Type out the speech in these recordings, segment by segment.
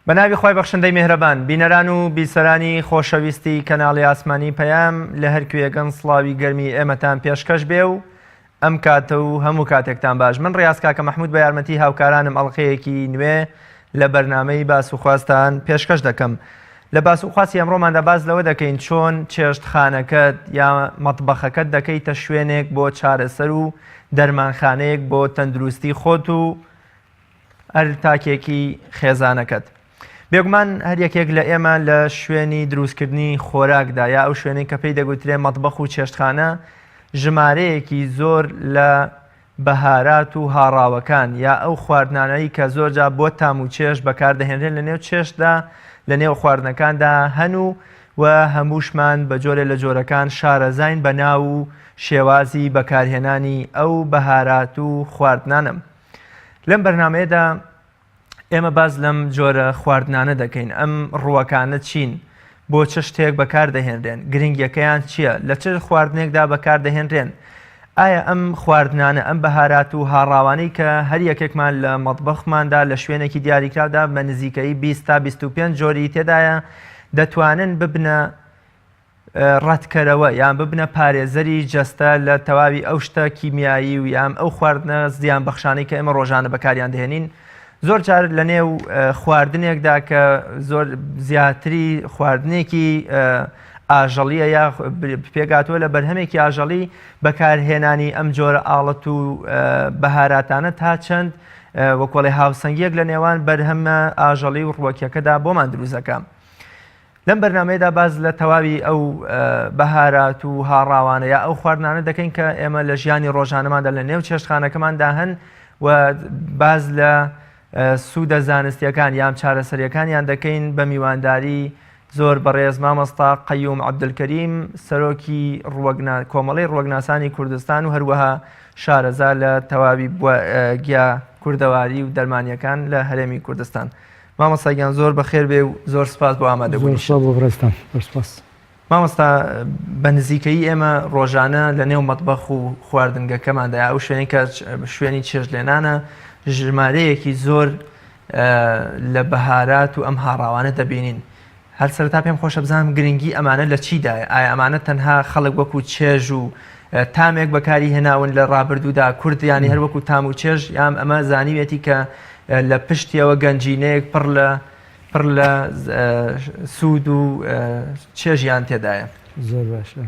بەناوی خۆی بەخشندەی میهرەبان بینەران و بیسەرانی خۆشەویستی کەناڵی ئاسمانی پەیام لە هەر کوێگەن سڵاوی گەرمی ئێمەتان پێشکەش بێ و ئەم کاتە و هەموو کاتێکتان باش. من ڕاست کاکە مەحموود بە یارمەتی هاوکارانم ئەڵقەیەکی نوێ لە بەرنامەی باسوخواستان پێشکەش دەکەم. لە باسوخواستی ئەمڕۆماندا باز لەوە دەکەین چۆن چێشتخانەکەت یا مەطبەخەکەت دەکەیتە شوێنێک بۆ چارەسەر و دەرمانخانەیەک بۆ تەندروستی خۆت و ئەرتاکێکی خێزانەکەت. بێگومان هەر یەکێک لە ئێمە لە شوێنی دروستکردنی خۆراکدا یا ئەو شوێنەی کە پێی دەگوترێ مەطبەخ و چێشتخانە ژمارەیەکی زۆر لە بەهارات و هاڕاوەکان یا ئەو خواردنانەی کە زۆرجا بۆ تام و چێش بەکاردەهێنرێن لە نێو چێشتدا لە نێو خواردنەکاندا هەن و هەمووشمان بە جۆرە لە جۆرەکان شارەزاین بە ناو و شێوازی بەکارهێنانی ئەو بەهارات و خواردنانم. لەم بەرنامەیەدا ئێمە باز لەم جۆرە خواردنانە دەکەین. ئەم ڕووەکانە چین؟ بۆ چه شتێک بەکاردەهێنرێن؟ گرنگیەکەیان چییە؟ لە چه خواردنێکدا بەکاردەهێنرێن؟ ئایا ئەم خواردنانە ئەم بەهارات و هاڕاوانەی کە هەر یەکێکمان لە مەطبەخماندا لە شوێنێکی دیاریکراودا بە نزیکەی 20 تا 25 جۆری تێدایە دەتوانن ببنە ڕەتکەرەوە یان ببنە پارێزەری جەستە لە تەواوی ئەو شتە کیمیایی و یان ئەو خواردنە زیان بەخشانەی کە ئێمە ڕۆژانە بەکاریان دەهێنین. زۆر جار لە نێو خواردنێکدا کە زۆر زیاتری خواردنێکی ئاژەڵیە یا پێگاتوە لە بەرهەمێکی ئاژەڵی بەکارهێنانی ئەم جۆرە ئاڵەت و بەهاراتانە تا چەند وەکوڵی هاوسەنگیەک لە نێوان بەرهەمە ئاژەڵی و ڕووەکیەکەدا بۆمان دروستەکەم. لەم بەرنامەیەدا باز لە تەواوی ئەو بەهارات و هاڕاوانە یا ئەو خواردنانە دەکەین کە ئێمە لە ژیانی ڕۆژانەماندا لە نێو چێشتخانەکەماندا هەن و باز لە سوودە زانستیەکان یان چارەسەریەکانیان دەکەین بە میوانداری زۆر بەڕێز مامۆستا قەیوم عەبدولکەریم سەرۆکی کۆمەڵەی ڕووەکناسانی کوردستان و هەروەها شارەزا لە تەواوی گیا کوردەواری و دەرمانیەکان لە هەرێمی کوردستان. مامۆستاگیان زۆر بەخێر بێ و زۆر سپاس بۆ ئامادەبوونی. مامۆستا بە نزیکەی ئێمە ڕۆژانە لە نێو مەطبەخ و خواردنگەکەماندا ئەو شوێنی کە شوێنی چێژلێنانە ژمارەیەکی زۆر لە بەهارات و ئەم هاڕاوانە دەبینین. هەر سەرەتا پێم خۆشە بزانم گرنگی ئەمانە لە چیدایە؟ ئایا ئەمانە تەنها خەڵک وەکو چێژ و تامێک بەکاری هێناون لە ڕابردوودا کوردیانی هەر وەکو تام و چێژ یان ئەمە زانیوێتی کە لە پشتیەوە گەنجینەیەک پڕ لە سوود و چێژیان تێدایە؟ زۆر باشە،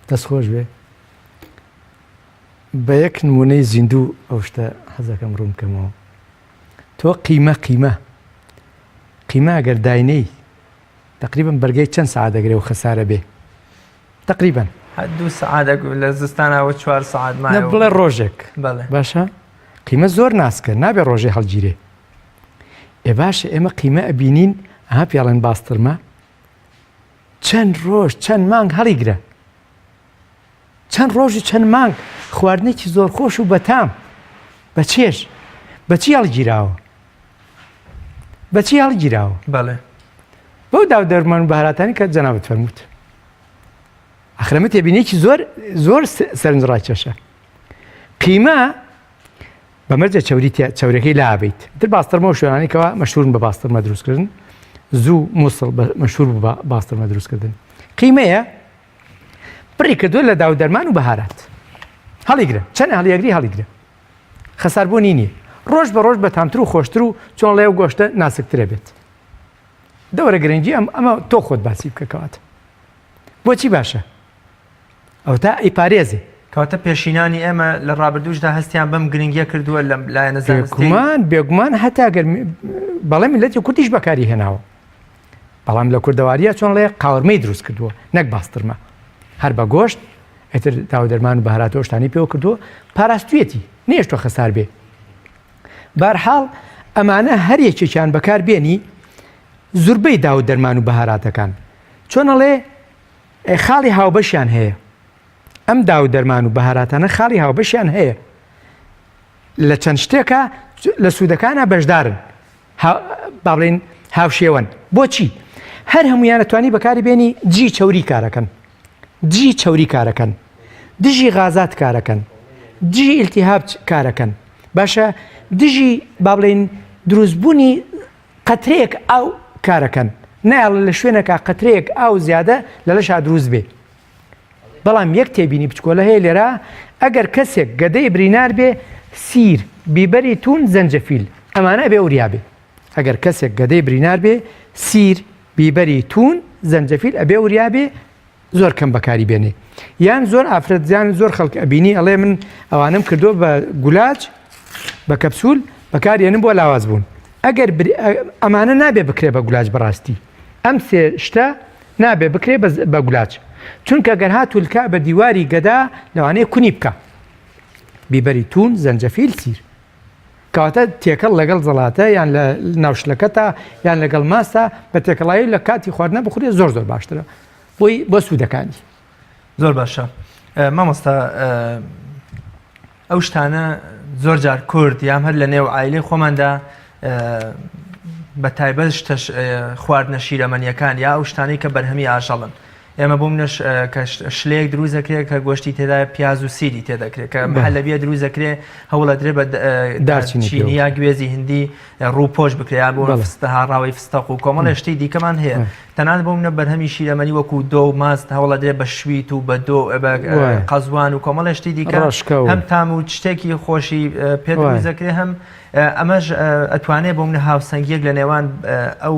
دەست خۆش بێ. بە یەک نمونەی زیندوو ئەو شتە حەزەکەم ڕوون بکەمەوە. تۆ قیمە ئەگەر داینەی تقریبا بەرگەی چەند سەعات دەگرێ و خەسارە بێ؟ تقریبا 2 سەعات لە زستانەوە 4 سەعات مایە بڵێ ڕۆژێک. باشە قیمە زۆر ناسکە نابێ ڕۆژێ هەڵگیرێ. باشە ئێمە قیمە ئەبینین ئەها پێڵێن باسترمە چەند ڕۆژ چەند مانگ هەڵیگرە، چەند ڕۆژی چەند مانگ خواردنێکی زۆر خۆش و بەتام بە چێژ بەچی هەڵگیراوە؟ بەچی هەڵگیراوە؟ بەڵێ بەو داو دەرمان و بەهاراتانی کە جەنابەت فەرمووت. ئەخرەمە تێبینێکی زۆر سەرنجڕاکێشە. قیمە بەمەرجە چەورەکەی لابیت تر باسترمە و شوێنانێکەوە مەشهورن بە باسترمە دروستکردن، زوو مووسڵ مەشهور بە باسترمە دروستکردن. قیمەیە پڕی کردووە لە داو دەرمان و بەهارات هەڵیگرە، چەند هەڵیەگری هەڵیگرە، خەساربوونی نییە. ڕۆژ بە ڕۆژ بەتامتر و خۆشتر و چۆن لێو گۆشتە ناسکترە بێت. دەوەرە گرنگی ئەمە تۆ خۆت باسی بکەکەواتە. بۆچی باشە؟ ئەو تا ئەیپارێزێ. کەواتە پێشینانی ئێمە لە ڕابردووشدا هەستیان بەم گرنگیە کردووە لە لایەنە زانستی. بێگومان هەتا بەڵێ میلەتی کوردیش بەکاری هێناوە، بەڵام لە کوردەواریە چۆن لێ قاورمەی دروست کردووە نەک باسترمە، هەر بە گۆشت ئەتر داو دەرمان و بەهاراتەوە شتانی پێوە کردووە پاراستوێتی نێشتۆ خەسار بێ. بەرحاڵ ئەمانە هەر یەکێکیان بەکار بێنی زوربەی داو دەرمان و بەهاراتەکان چۆنەڵێ خاڵی هاوبەشیان هەیە. ئەم داو دەرمان و بەهاراتانە خاڵی هاوبەشیان هەیە لە چەند شتێکە لە سوودەکانە بەشدارن، باڵێن هاوشێوەن. بۆچی؟ هەر هەمویان دەتوانی بەکاری بێنی جی چەوری کارەکەن، جی چەوری کارەکەن، دژی غازات کارەکەن، دژی ئیلتیهاب کارەکەن. باشە دژی با بڵێن دروستبوونی قەترەیەک ئاو کارەکەن نایڵ لە شوێنەکە قەترەیەک ئاو زیادە لە لەشا دروست بێ بەڵام یەک تێبینی بچکۆلە هەیە لێرە ئەگەر کەسێک گەدەی برینار بێ سیر بیبەری تون زەنجەفیل ئەمانە بێ وریابێ ئەگەر کەسێک گەدەی برینار بێ سیر بیبەری تون زەنجەفیل ئەبێ وریابێ زۆر کەم بەکاری بێنێ یان زۆر ئافرەتزیان زۆر خەڵک ئەبینی ئەڵێ من ئەوانم کردو بە گولاج بە کەپسول بەکارێنم بۆ لاواز بوون ئەگەر ئەمانە نابێ بکرێ بە گولاج بەڕاستی ئەم سێ شتە نابێ بکرێ بە گولاج چونکە گەر هاتوولکە بە دیواری گەدا لەوانەیە کونی بکە بیبەری تون زەنجەفیل سیر کەواتە تێکەڵ لەگەڵ زەڵاتە یان لە ناوشلەکەتە یان لەگەڵ ماستە بە تێکەڵایی لە کاتی خواردنە بخورێ زۆر زۆر باشترە بۆی بۆ سوودەکانی زۆر باشە مامۆستا ئەو شتانە زۆر جار کورد یان هەر لە نێو عایلەی خۆماندا بە تایبەت خواردنە شیرەمەنیەکان یا ئەو شتانەی کە بەرهەمی ئاژەڵن ئێمە بۆ منش کە شلەیەک دروست دەکرێت کە گۆشتی تێدا پیاز و سیری تێدەکرێت کە مەحەلەبیە دروست دەکرێت هەوڵە درێ بە دارچینی یا گوێزی هندی ڕووپۆش بکرێت بۆ هاڕاوی فستەق و کۆمەڵی شتی دیکەمان هەیە تەنانەت بۆ منە بەرهەمی شیرەمەنی وەکو دۆ و ماست هەوڵە درێ بە شویت و بە دۆ قەزوان و کۆمەڵی شتی دیکە هەم تام و شتێکی خۆشی پێ دروست دەکرێت هەم ئەمەش ئەتوانێت بۆ منە هاوسەنگیەک لە نێوان ئەو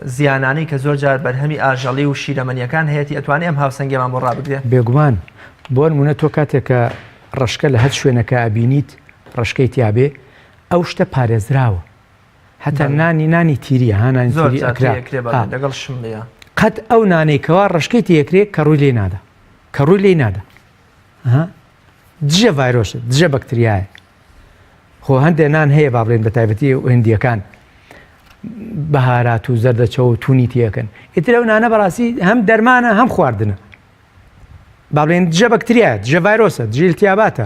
زیانانەی کە زۆر جار بەرهەمی ئاژەڵی و شیرەمەنیەکان هەیەی ئەتوانێت ئەم هاوسەنگێمان بۆ ڕابگرێت بێگومان بۆ نمونە تۆ کاتێکە ڕشکە لە هەر شوێنەکە ئەبینیت ڕشکەی تیابێ ئەو شتە پارێزراوە هەتا نانی تیریە هانانی تیری ئەکرا لەگەڵ شملەیە قەت ئەو نانێکەوە ڕشکەی تێکرێت کە ڕووی لێ نادا کە ڕووی لێ نادا دژە ڤایرۆسە دژە بەکتریایە خۆ هەندێک نان هەیە با بڵێن بە تایبەتی هندیەکان بەهارات و زەردەچە و تونی تیەکەن ئیتر ئەو نانە بەڕاستی هەم دەرمانە هەم خواردنە با بڵێن دژە بەکتریایە دژە ڤایرۆسە دژە التیاباتە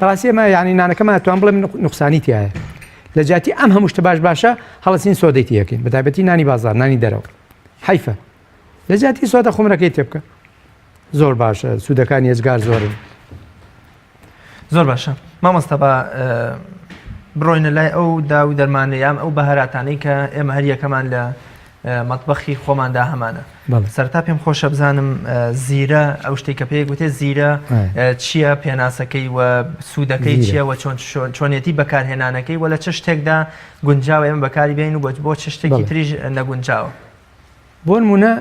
بەڕاستی ئەمە یعنی نانەکەمان توان بڵێن نوقسانی تایە لە جاتی ئەم هەموو شتە باشە هەڵەسین سۆدەی تیەکەین بە تایبەتی نانی بازار نانی دەرەوە حیفە لە جاتی سۆدە خۆمرەکەی تێ بکە زۆر باشە سوودەکانی ێزگار زۆرن زۆر باشە مامۆستا بە بڕۆینە لای ئەو دا و دەرمانە یام ئەو بەهاراتانەی کە ئێمە هەریەکەمان لە مەطبەخی خۆماندا هەمانە سەرتا پێم خۆشە بزانم زیرە ئەو شتێک کە پێی گوتێ زیرە چییە پێناسەکەی و سوودەکەی چییە و چۆنێتی بەکارهێنانەکەی وە لە چ شتێکدا گونجاوە ئێمە بەکاری بێن و بۆ چ شتێکی تریژ نەگونجاوە بۆ نمونە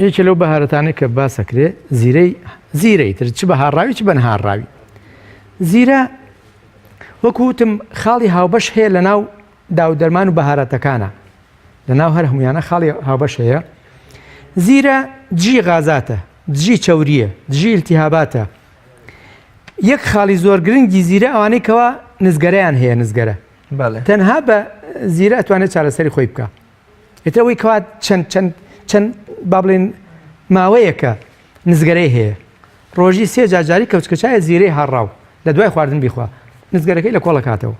یەکێ لەو بەهارەتانەی کە باسەکرێ زیرەی تر چ بە هاڕاوی چ بە نەهاڕاوی زیرە وەکوتم خاڵی هاوبەش هەیە لە ناو داو دەرمان و بەهارەتەکانە لە ناو هەر هەمویانە خاڵی هاوبەش هەیە زیرە دژی غازاتە دژی چەوریە دژی التیهاباتە یەک خاڵی زۆر گرنگی زیرە ئەوانەی کەوا نزگەرەیان هەیە نزگەرە تەنها بە زیرە ئەتوانێت چارەسەری خۆی بکە ئێترەوەی کەوا چەند با بڵێن ماوەیەکە نزگەرەی هەیە ڕۆژی سێ جاجاری کەوچکەچایە زیرەی هاڕاو لە دوای خواردن بیخوا نزگەرەکەی لە کۆڵە کاتەوە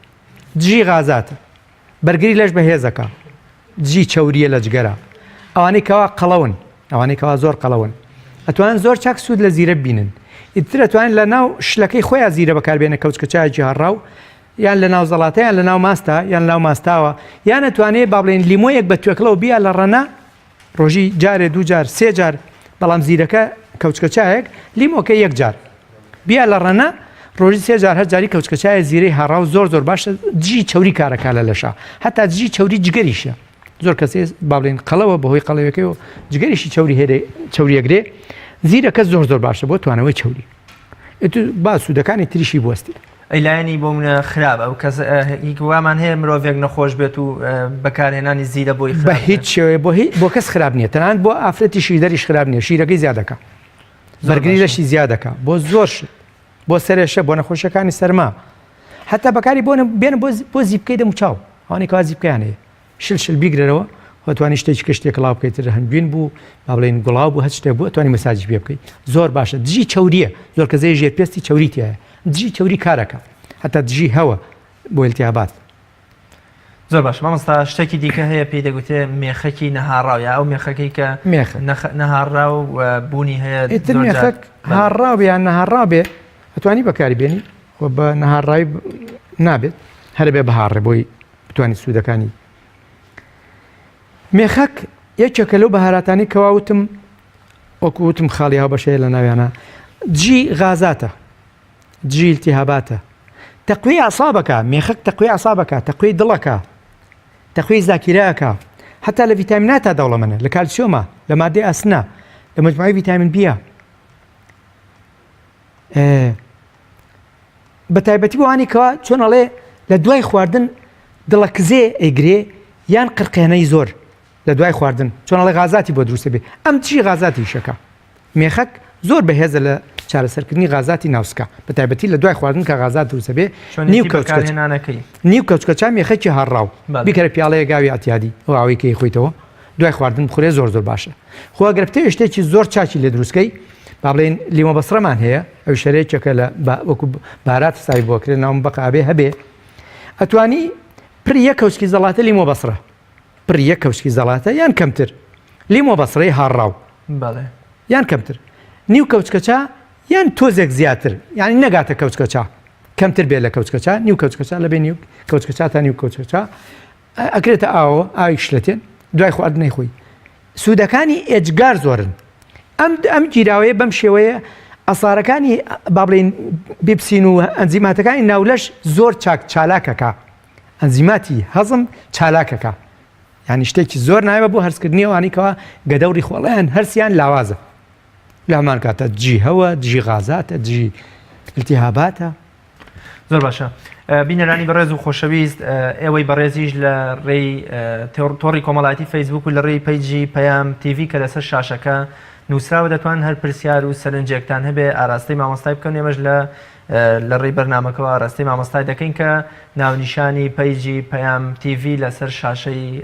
دژی غازاتە بەرگری لەش بەهێزەکە دژی چەوریە لە جگەرە ئەوانەی کەوا قەڵەون ئەوانەی کەوا زۆر قەڵەون ئەتوانن زۆر چاک سوود لە زیرە ببینن ئیتر ئەتوانن لە ناو شلەکەی خۆیان زیرە بەکاربێنە کەوچکەچایەکی هەڕاو یان لە ناو زەڵاتە یان لە ناو ماستا یان لەناو ماستاوە یان ئەتوانێت با بڵێن لیمۆیەک بە توێکڵەوە بیا لە ڕەنا ڕۆژی جارێ دوو جار سێ جار بەڵام زیرەکە کەوچکەچایەک لیمۆکە یەک جار بیا لە ڕەنا ڕۆژی سێ جار هەر جاری کەوچکەچایە زیرەی هەڕاو زۆر باشە دژی چەوری کارەکە لە لەشە هەتا دژی چەوری جگەریشە زۆر کەسێ با بڵێن قەڵەوە بەهۆی قەڵەوەکەی و جگەریشی چەوری هێرێ چەوریەگرێ زیرەکە زۆر باشە بۆ توانەوەی چەوری با سوودەکانی تریشی بوەستی ئەیلایەنی بۆ منە خراپە ئەو کەس وامان هەیە مرۆڤێک نەخۆش بێت و بەکارهێنانی زیرە بۆی بە هیچ شێوەیە بۆ کەس خراپ نییە تەنانەت بۆ ئافرەتی شیدەریش خراپ نییە شیرەکەی زیادەکە بەرگری لەشی زیادەکە بۆ زۆر بۆ سەرێشە بۆ نەخۆشیەکانی سەرما حتا بەکاری بێنە بۆ زیبکەی دەموچاو ئەوانەی کەوا زیبکەیان هەیە شل بیگرەوە توانی شتێکی کەشتێک کڵاو بکەیتتر هەنگوین بوو با بڵێن گوڵاو بوو هەر شتێک بوو توانی مەساجی پێ بکەیت زۆر باشە دژی چەوریە زۆر کەسەی ژێر پێستی چەوریتیایە دژی چەوری کارەکە هەتا دژی هەوە بۆ التیابات زۆر باش مامۆستا شتێکی دیکە هەیە پێی دەگوتێ مێخەکی نەهاڕاو یا ئەو مێخەکەی کە نەهاڕاو بوونی هەیە ئیتر مێخەک هاڕاو یان نەهاڕاو بێ ئەتوانی بەکاری بێنی بە نەهاڕاوی نابێت هەر بێ بەهاڕێ بۆی بتوانانی سوودەکانی مێخەک یەکێکە لەو بەهاراتانی کەواوتم وەکووتم خاڵی هاوبەشەیە لە ناویانە جی غازاتە جی التیهاباتە تەقوی عسابەکە مێخەک تەقوی عسابەکە تەقوی دڵەکە تەقوی زاکیرەکە حتا لە ڤیتامیناتە دەوڵەمەنە لە کالسیۆمە لە مادەی ئەسنە لە مجموعی ڤیتامین بیە بە تایبەتی بۆوانی کەوا چۆن ئەڵێ لە دوای خواردن دڵە کزێ ئەیگرێ یان قرقێنەی زۆر لە دوای خواردن چۆن ئەڵێ غازاتی بۆ دروستە بێ ئەم چی غازاتی شەکە مێخەک زۆر بەهێزە لە چارەسەرکردنی غازاتی ناوسکە بە تایبەتی لە دوای خواردن کە غازات دروستە بێ نیو کەوچکەچا مێخەکی هەڕاو بیکەرە پیاڵەیە گاوی ئەتیادی ئەو ئاوەی کەی خۆیتەوە دوای خواردن بخورێ زۆر باشە خۆ ئەگەر بتەوێت شتێکی زۆر چاچی لێ دروستکەی با بڵێن لیمۆ بەسڕەمان هەیە ئەو شەرێکێکە لە وەکو بارات سای بۆکرێت ناوم بەقابێ هەبێ ئەتوانی پڕ یەک کەوچکی زەڵاتە لیمۆ بەسڕە پڕ یەک کەوچکی زەڵاتە یان کەمتر لیمۆ بەسڕەی هەڕاو یان کەمتر نیو کەوچکەچا یان تۆزێک زیاتر یعنی نەگاتە کەوچکەچا کەمتر بێت لە کەوچکەچا نیو کەوچکەچا لەبێ نیو کەوچکەچا تا نیو کەوچکەچا ئەکرێتە ئاوە ئاوی شلەتێن دوای خواردنەی خۆی سوودەکانی ئێجگار زۆرن ئەم گیراوەیە بەم شێوەیە ئەسارەکانی با بڵێن بیپسین و ئەنزیماتەکانی ناولەش زۆر چالاکەکە ئەنزیماتی هەزم چالاکەکە یعنی شتێکی زۆر نایە بۆ هەرسکردنیەوەوانی کەەوە گەدەوری خۆڵیان هەرسیان لاوازە لە هەمان کاتە جی هەوە دژی غازاتە دژی التیهاباتە زۆر باشە بینەرانی بەڕێز و خۆشەویست ئێوەی بەڕێزیش لە ڕێی تۆڕی کۆمەڵایەتی فەیسبوک و لە ڕێی پەیجی پەیام تیڤی کە لەسەر شاشەکە نووسراوە دەتوان هەر پرسیار و سەرنجێکتان هەبێ ئاراستەی مامۆستای بکەن ئێمەش لە ڕێی بەرنامەکەەوە ئاراستەی مامۆستای دەکەین کە ناونیشانی پەیجی پەیام تیڤی لەسەر شاشەی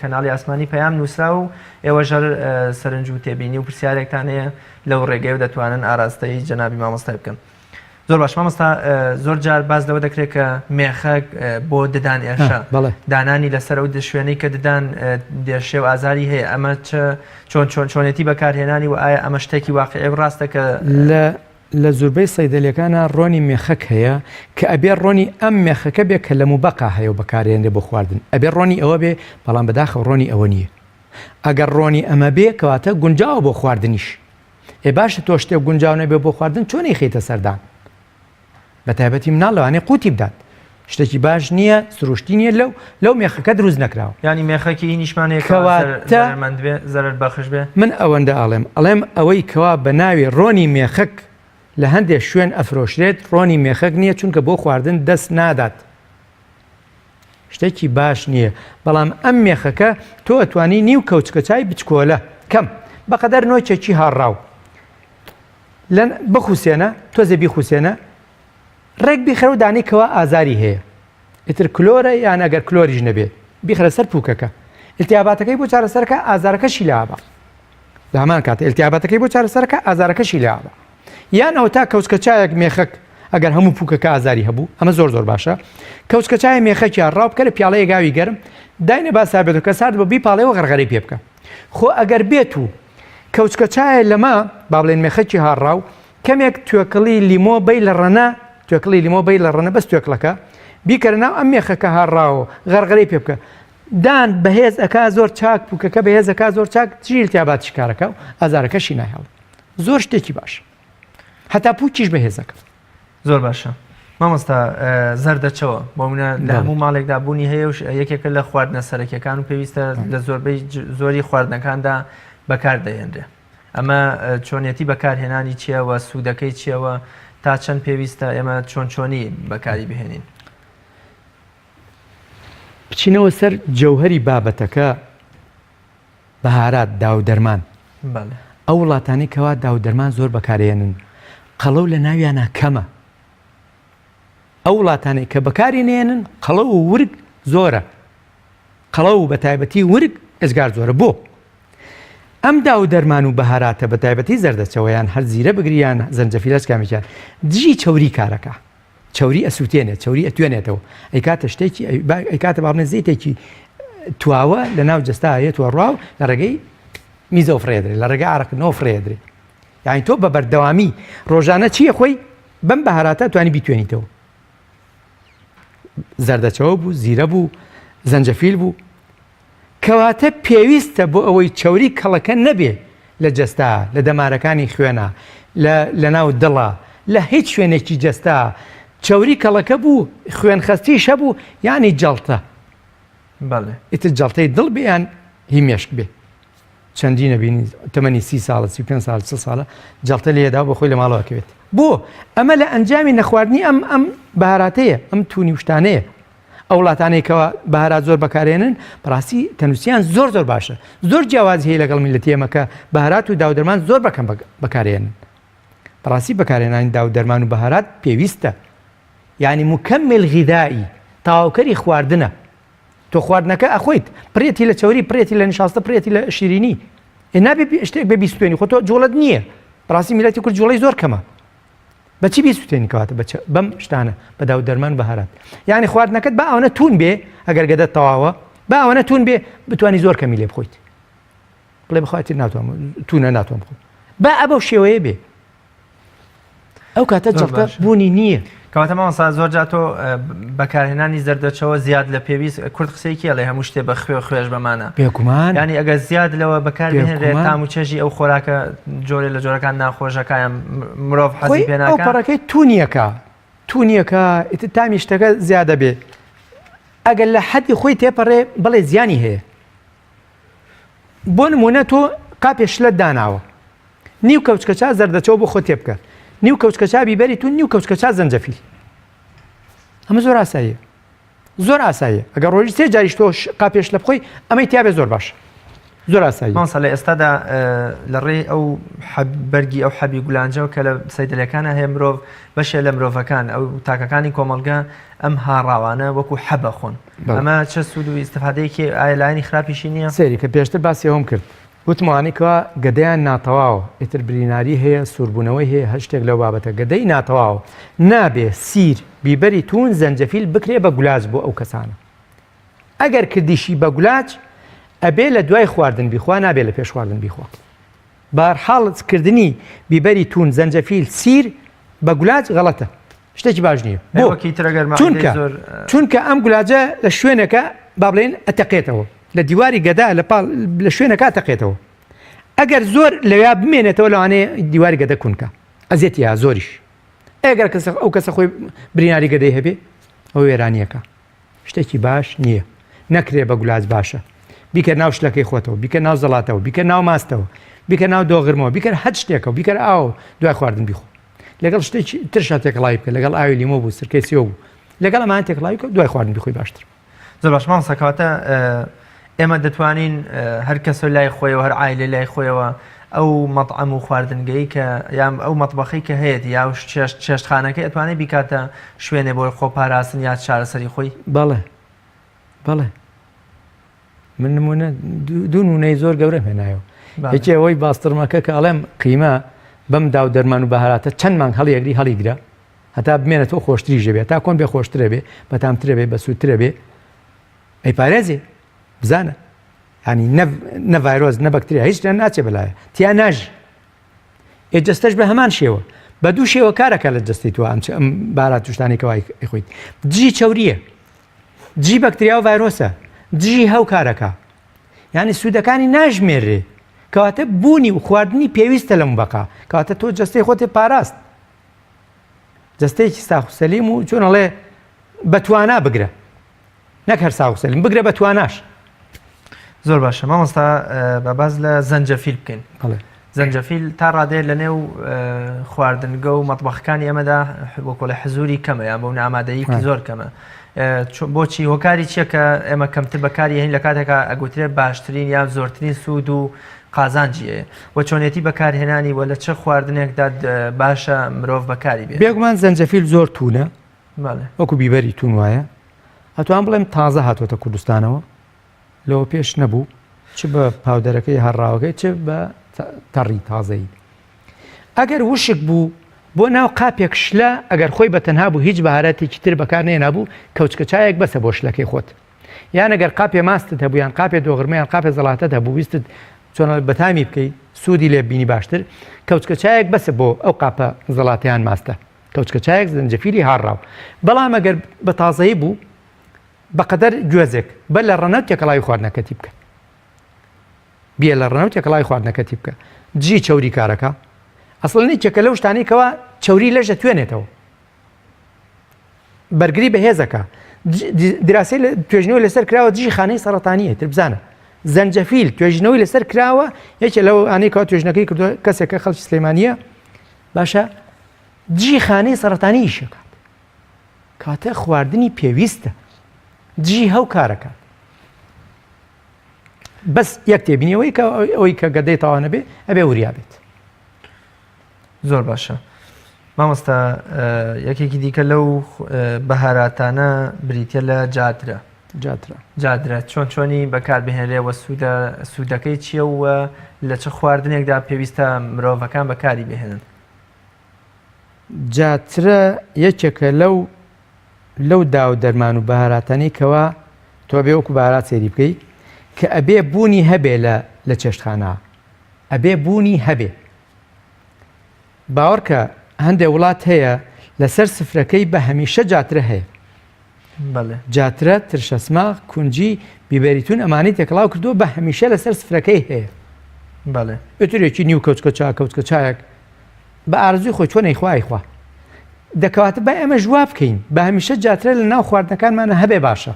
کەناڵی ئاسمانی پەیام نووسرا و ئێوەش هەر سەرنج و تێبینی و پرسیارێکتان هەیە لەو ڕێگەی و دەتوانن ئاراستەی جەنابی مامۆستای بکەن. زۆر باش مامۆستا زۆر جار باز لەوە دەکرێت کە مێخەک بۆ ددان ئێشە دانانی لەسەر ئەو شوێنەی کە ددان دێشێ و ئازاری هەیە ئەمە چۆنێتی بەکارهێنانی و ئایا ئەمە شتێکی واقعی ڕاستە کە لە زۆربەی سەیدەلەکانە ڕۆنی مێخەک هەیە کە ئەبێ ڕۆنی ئەم مێخەکە بێ کە لە موبەقا هەیە و بەکارهێنرێ بۆ خواردن ئەبێ ڕۆنی ئەوە بێ بەڵام بەداخە ڕۆنی ئەوە نییە ئەگەر ڕۆنی ئەمە بێ کەواتە گونجاوە بۆ خواردنیش ئێ باشە تۆ شتێک گونجاو نەبێ بۆ خواردن چۆنی خێتە سەردان بە تایبەتی مناڵەوانێ قوتی بدات شتێکی باش نییە سروشتی نییە لەو مێخەکە دروست نەکراوە ینی مێخەکی نیشمانێکەوەمەند بێ زەرر بەخش بێ من ئەوەندە ئەڵێم ئەوەی کەوا بە ناوی ڕۆنی مێخەک لە هەندێک شوێن ئەفرۆشرێت ڕۆنی مێخەک نییە چونکە بۆ خواردن دەست نادات شتێکی باش نییە بەڵام ئەم مێخەکە تۆ ئەتوانی نیو کەوچکەچای بچکۆلە کەم بەقەدەر نۆچێکی هاڕاو بخوسێنە تۆزێ بیخوسێنە ڕێک بیخەرە و دانێکەوە ئازاری هەیە ئیتر کلۆرە یان ئەگەر کلۆریش نەبێت بیخرە سەر پووکەکە ئلتیاباتەکەی بۆ چارەسەرکە ئازارەکەشی لابە لە هەمان کاتە ئلتیاباتەکەی بۆ چارەسەرکە ئازارەکەشی لابە یان ئەو تا کەوچکەچایەک مێخەک ئەگەر هەموو پووکەکە ئازاری هەبوو ئەمە زۆر باشە کەوچکەچای مێخەکی ڕاو بکە لە پیاڵەیە گاوی گەرم داینە باسابێت و کە سارد بە بیپاڵەوە غەرغەری پێ بکە خۆ ئەگەر بێت و کەوچکەچایە لەمە با بڵێن مێخەکی هاڕاو کەمێک توێکڵی لیمۆ بەی لە ڕەنە توێکڵی لیمۆ بەی لە ڕەنە بەس توێکڵەکە بیکەرە ناو ئەم مێخەکە هاڕاوە غەرغەری پێ بکە دان بەهێز ئەکا زۆر چاک پووکەکە بەهێز ئەکا زۆر چاک جیل تیاباتی کارەکە و ئازارەکەشی ناهێڵ زۆر شتێکی باش هەتا پووکیش بەهێزەکە زۆر باشە مامۆستا زەردەچەوە بۆ منە لە هەموو ماڵێکدا بوونی هەیە و یەکێکە لە خواردنە سەرەکیەکان و پێویستە لە زۆری خواردنەکاندا بەکاردەهێنرێ ئەمە چۆنیەتی بەکارهێنانی چیەوە سوودەکەی چیەوە تا چەند پێویستە ئێمە چۆنی بەکاری بهێنین بچینەوە سەر جەوهەری بابەتەکە بەهارات داو دەرمان ئەو وڵاتانی کەوا داو دەرمان زۆر بەکارێنن قەڵەو لە ناویانە کەمە ئەو وڵاتانی کە بەکاری نێنن قەڵە و ورگ زۆرە قەڵە و بە تایبەتی ورگ ئێزگار زۆرە بۆ ئەم داو دەرمان و بەهاراتە بە تایبەتی زەردەچەوەیان هەر زیرە بگریان زەنجەفیلەش کامیان دژی چەوری کارەکە چەوری ئەسووتێنێت چەوری ئەتوێنێتەوە ئەی کاتە شتێکی ئەی کاتە باڵێن زیتێکی تواوە لە ناو جستایەتوە ڕاو لە ڕێگەی میزە فرێدرێ لە ڕێگە ئارەکردنەوە فرێدرێ یعنی تۆ بە بەردەوامی ڕۆژانە چییە خۆی بەم بەهاراتە توانی بیتوێنیتەوە زەردەچەوە بوو زیرە بوو زەنجەفیل بوو کەواتە پێویستە بۆ ئەوەی چاوری کەڵەکە نەبێ لە جەستا لە دەمارەکانی خوێنە لە ناو دڵە لە هیچ شوێنێکی جەستا چاوری کەڵەکە بوو خوێن خەستیش هەبوو یانی جەڵتە ئیتر جەڵتەی دڵ بێیان هیمێشک بێ چەندی نەبینی تەمەنی 30 ساڵە 35 ساڵ 30 ساڵە جەڵتە لێدا بە خۆی لە ماڵەوەکەوێت بۆ ئەمە لە ئەنجامی نەخواردنی ئەم بەهاراتەیە ئەم تونی وشتانەیە ئەو وڵاتانێکەوە بەهارات زۆر بەکارێنن بەڕاستی تەنووسیان زۆر باشە زۆر جیاواز هەیە لەگەڵ میلەتی ئێمەکە بەهارات و داودەرمان زۆر بەکەم بەکارێنن بەڕاستی بەکارێنانی داودەرمان و بەهارات پێویستە یعنی مکمل غذایی تاواوکەری خواردنە تۆ خواردنەکە ئەخۆیت پرێتی لە چاوری پرێتی لە نشاستە پرێتی لە شیرینی نابێ شتێک بە بیستێنی خۆ تۆ جوڵت نییە بەڕاستی میلەتی کورد جوڵەی زۆر کەمە بەچی بیستێنی کەواتە بەم شتانە بە داودەرمان بەهارات یعنی خواردنەکەت بە ئەوەنە تون بێ ئەگەر گەدەت تەواوە بە ئەوەنە تون بێ بتوانانی زۆر کەمی لێ بخۆیت بڵێ بخواتی ناتوانم تونە ناتوانم بخۆم بە ئەبە شێوەیە بێ ئەو کاتە جەڵتە بوونی نییە کەواتە مامۆستا زۆر جا تۆ بەکارهێنانی زەردەچەوە زیاد لە پێویست کورد قسەیەکی ئەڵێ هەموو شتێ بە خوێش بەمانە بێگومان ینی ئەگەر زیاد لەوە بەکارهێنرێت تام و چێژی ئەو خۆراکە جۆرێ لە جۆرەکان ناخۆشەکەیان مرۆڤ حەزی پێ ناکات ئەو پەڕەکەی تونیەکە ئیتر تامی شتەکە زیادە بێ ئەگەر لە حەدی خۆی تێپەڕێ بڵێ زیانی هەیە بۆ نمونە تۆ قاپێ شلت داناوە نیو کەوچکەچا زەردەچەوە بۆ خۆ تێ بکە نیو کەوچکەچا بیبەری تو نیو کەوچکەچا زەنجەفیل ئەمە زۆر ئاساییە زۆر ئاساییە ئەگەر ڕۆژی سێ جاریش تۆ قاپێش لە بخۆی ئەمەی تیابێ زۆر باش زۆر ئاسایی مامۆستا لە ئێستادا لە ڕێی ئەو بەرگی ئەو حەبی گولانجەوە کە لە سەیدەلەکانە هەیە مرۆڤ بەشێ لە مرۆڤەکان ئەو تاکەکانی کۆمەڵگە ئەم هاڕاوانە وەکو حەبە خۆن ئەمە چه سوود و ئیستفادەیەکی ئایا لایەنی خراپیشی نییە سێری کە پێشتر باسی ئەوم کرد وتمانێکەوە گەدەیان ناتەواوە ئیتر بریناری هەیە سووربوونەوەی هەیە هەر شتێک لەو بابەتە گەدەی ناتەواوە نابێ سیر بیبەری تون زەنجەفیل بکرێ بە گولاج بۆ ئەو کەسانە ئەگەر کردیشی بە گولاج ئەبێ لە دوای خواردن بیخوا نابێ لە پێش خواردن بیخوا بەهەرحاڵکردنی بیبەری تون زەنجەفیل سیر بە گولاج غەڵەتە شتێکی باش نییە چونکە ئەم گولاجە لە شوێنەکە با بڵێن ئەتەقێتەوە لە دیواری گەدا لە شوێنەکە تەقێتەوە ئەگەر زۆر لەویا بمێنێتەوە لەوانەیە دیواری گەدە کونکە ئەزیەتە زۆریش ئەگەر ئەو کەسە خۆی بریناری گەدەی هەبێ ئەو وێرانیەکە شتێکی باش نییە نەکرێ بە گولاج باشە بیکە ناو شلەکەی خۆتەوە بیکە ناو زەڵاتەوە بیکە ناو ماستەوە بیکە ناو دۆغرمەوە بیکە هەر شتێکەوە بیکە ئاو دوای خواردن بیخۆ لەگەڵ شتێکی ترشە تێکڵای بکە لەگەڵ ئاوی لیمۆ بوو سرکەی سیۆ بوو لەگەڵ ئەمان تێکڵای بکە دوای خواردن بیخۆی باشتر زۆر باش مامۆستا کەواتە ئێمە دەتوانین هەر کەسە لای خۆیەوە هەر عایلە لای خۆیەوە ئەو مەطعەم و خواردنگەی کە یان ئەو مەطبەخی کە هەیە یا چێشتخانەکەی ئەتوانێت بیکاتە شوێنێ بۆ خۆپاراستن یا چارەسەری خۆی بەڵێ من نمونە دوو نمونەی زۆر گەورە هێنایەوە یەکێ ئەوەی باستڕمەکە کە ئەڵێم قیمە بەم داودەرمان و بەهاراتە چەند مانگ هەڵیەگری هەڵیگرە هەتا بمێنێتەوە خۆشتریژە بێت تا کۆن بێ خۆشترە بێ بەتامترە بێ بەسووترە بێ ئەی پارێزێ بزانە ینی نە ڤایرۆز نە بەکتریا هیچ ناچێ بەلایە تیا ناژی جەستەش بە هەمان شێوە بە دوو شێوە کارەکە لە جەستی تو ئەم بارات توشتانێکەوەی خۆیت جی چەوریە جی بەکتریا و ڤایرۆسە جی هەو کارەکە یعنی سوودەکانی ناژمێرێ کەواتە بوونی و خواردنی پێویستە لەم بەقا کەواتە تۆ جەستەی خۆتێ پاراست جەستەیەکی ساخوسەلیم و چۆن ئەڵێ بەتوانا بگرە نەک هەر ساخوسەلیم بگرە بەتواناش زۆر باشە مامۆستا بەباز لە زەنجەفیل بکەین زەنجەفیل تا ڕادەیە لە نێو خواردنگە و مەطبەخەکانی ئەمەدا وەکو لە حزوری کەمە یان بۆ ئامادەیەکی زۆر کەمە بۆچی هۆکاری چییە کە ئێمە کەمتر بەکاری هەین لە کاتێکە ئەگوترێت باشترین یان زۆرترین سوود و قازانجیە وە چۆنێتی بەکارهێنانی وە لە چه خواردنێکدا باشە مرۆڤ بەکاری بێت بێگومان زەنجەفیل زۆر تونە وەکو بیبەری تون وایە هەتوان بڵێم تازە هاتوۆتە کوردستانەوە لەوە پێش نەبوو چ بە پاودەرەکەی هەڕاوەکەی چ بە تەڕی تازەی ئەگەر وشک بوو بۆ ناو قاپێک شلە ئەگەر خۆی بەتەنها بوو هیچ بەهارەتێکی تر بەکار نێنابوو کەوچکەچایەک بەسە بۆ شلەکەی خۆت یان ئەگەر قاپێ ماستت هەبوو یان قاپێ دۆغرمەیان قاپێ زەڵاتەت هەبوو ویستت چۆن بەتامی بکەی سوودی لێ بینی باشتر کەوچکەچایەک بەسە بۆ ئەو قاپە زەڵاتیان ماستە کەوچکەچایەک زەنجەفیلی هاڕاو بەڵام ئەگەر بە تازایی بوو بەقەدەر گوێزێک بە لە ڕەنەوت تێکەڵاوی خواردنەکەتی بکە بێ لە ڕنەوت یەکەڵای خواردنەکەتی بکە جی چەوری کارەکە ئەسڵنی چێکە لەو شتانێکەوە چەوری لەش دەتوێنێتەوە بەرگری بەهێزەکە دراسی لە توێژنەوەی لەسەر کراوە دژی خانەی سەرەتانیە تر بزانە زەنجەفیل توێژنەوەی لەسەر کراوە یەکێ لەو ئانەیەکەوە توێژنەکەی کردووە کەسێکە خەڵکی سلێمانیە باشە دژی خانەی سەرەتانی ئیشەکات کاتە خواردنی پێویستە دژی هەو کارەکات بەس یەک تێبینیەوەی کە ئەوەی کە گەدەی تاوانە بێ ئەبێ وریا بێت زۆر باشە مامۆستا یەکێکی دیکە لەو بەهاراتانە بریتە لە جادرە چۆن چۆنی بەکاربهێنرێەوە سوودەکەی چییە و لە چه خواردنێکدا پێویستە مرۆڤەکان بەکاری بهێنن جاترە یەکێکە لەو داو دەرمان و بەهاراتانەی کەوا تۆ بێ وەکو بەهارات سێری بکەی کە ئەبێ بوونی هەبێ لە چێشتخانە ئەبێ بوونی هەبێ باوەڕکە هەندێک وڵات هەیە لەسەر سفرەکەی بە هەمیشە جاترە هەیە جاترە ترشەسماغ کونجی بیبەریتون ئەمانەی تێکڵاو کردووە بە هەمیشە لەسەر سفرەکەی هەیە ئەترێکی نیو کەوچکە چایەک بە ئارزوی خۆی چۆن نەیخوایخوا دەکەواتە با ئێمە ژوا بکەین بە هەمیشە جاترە لە ناو خواردنەکانمانە هەبێ باشە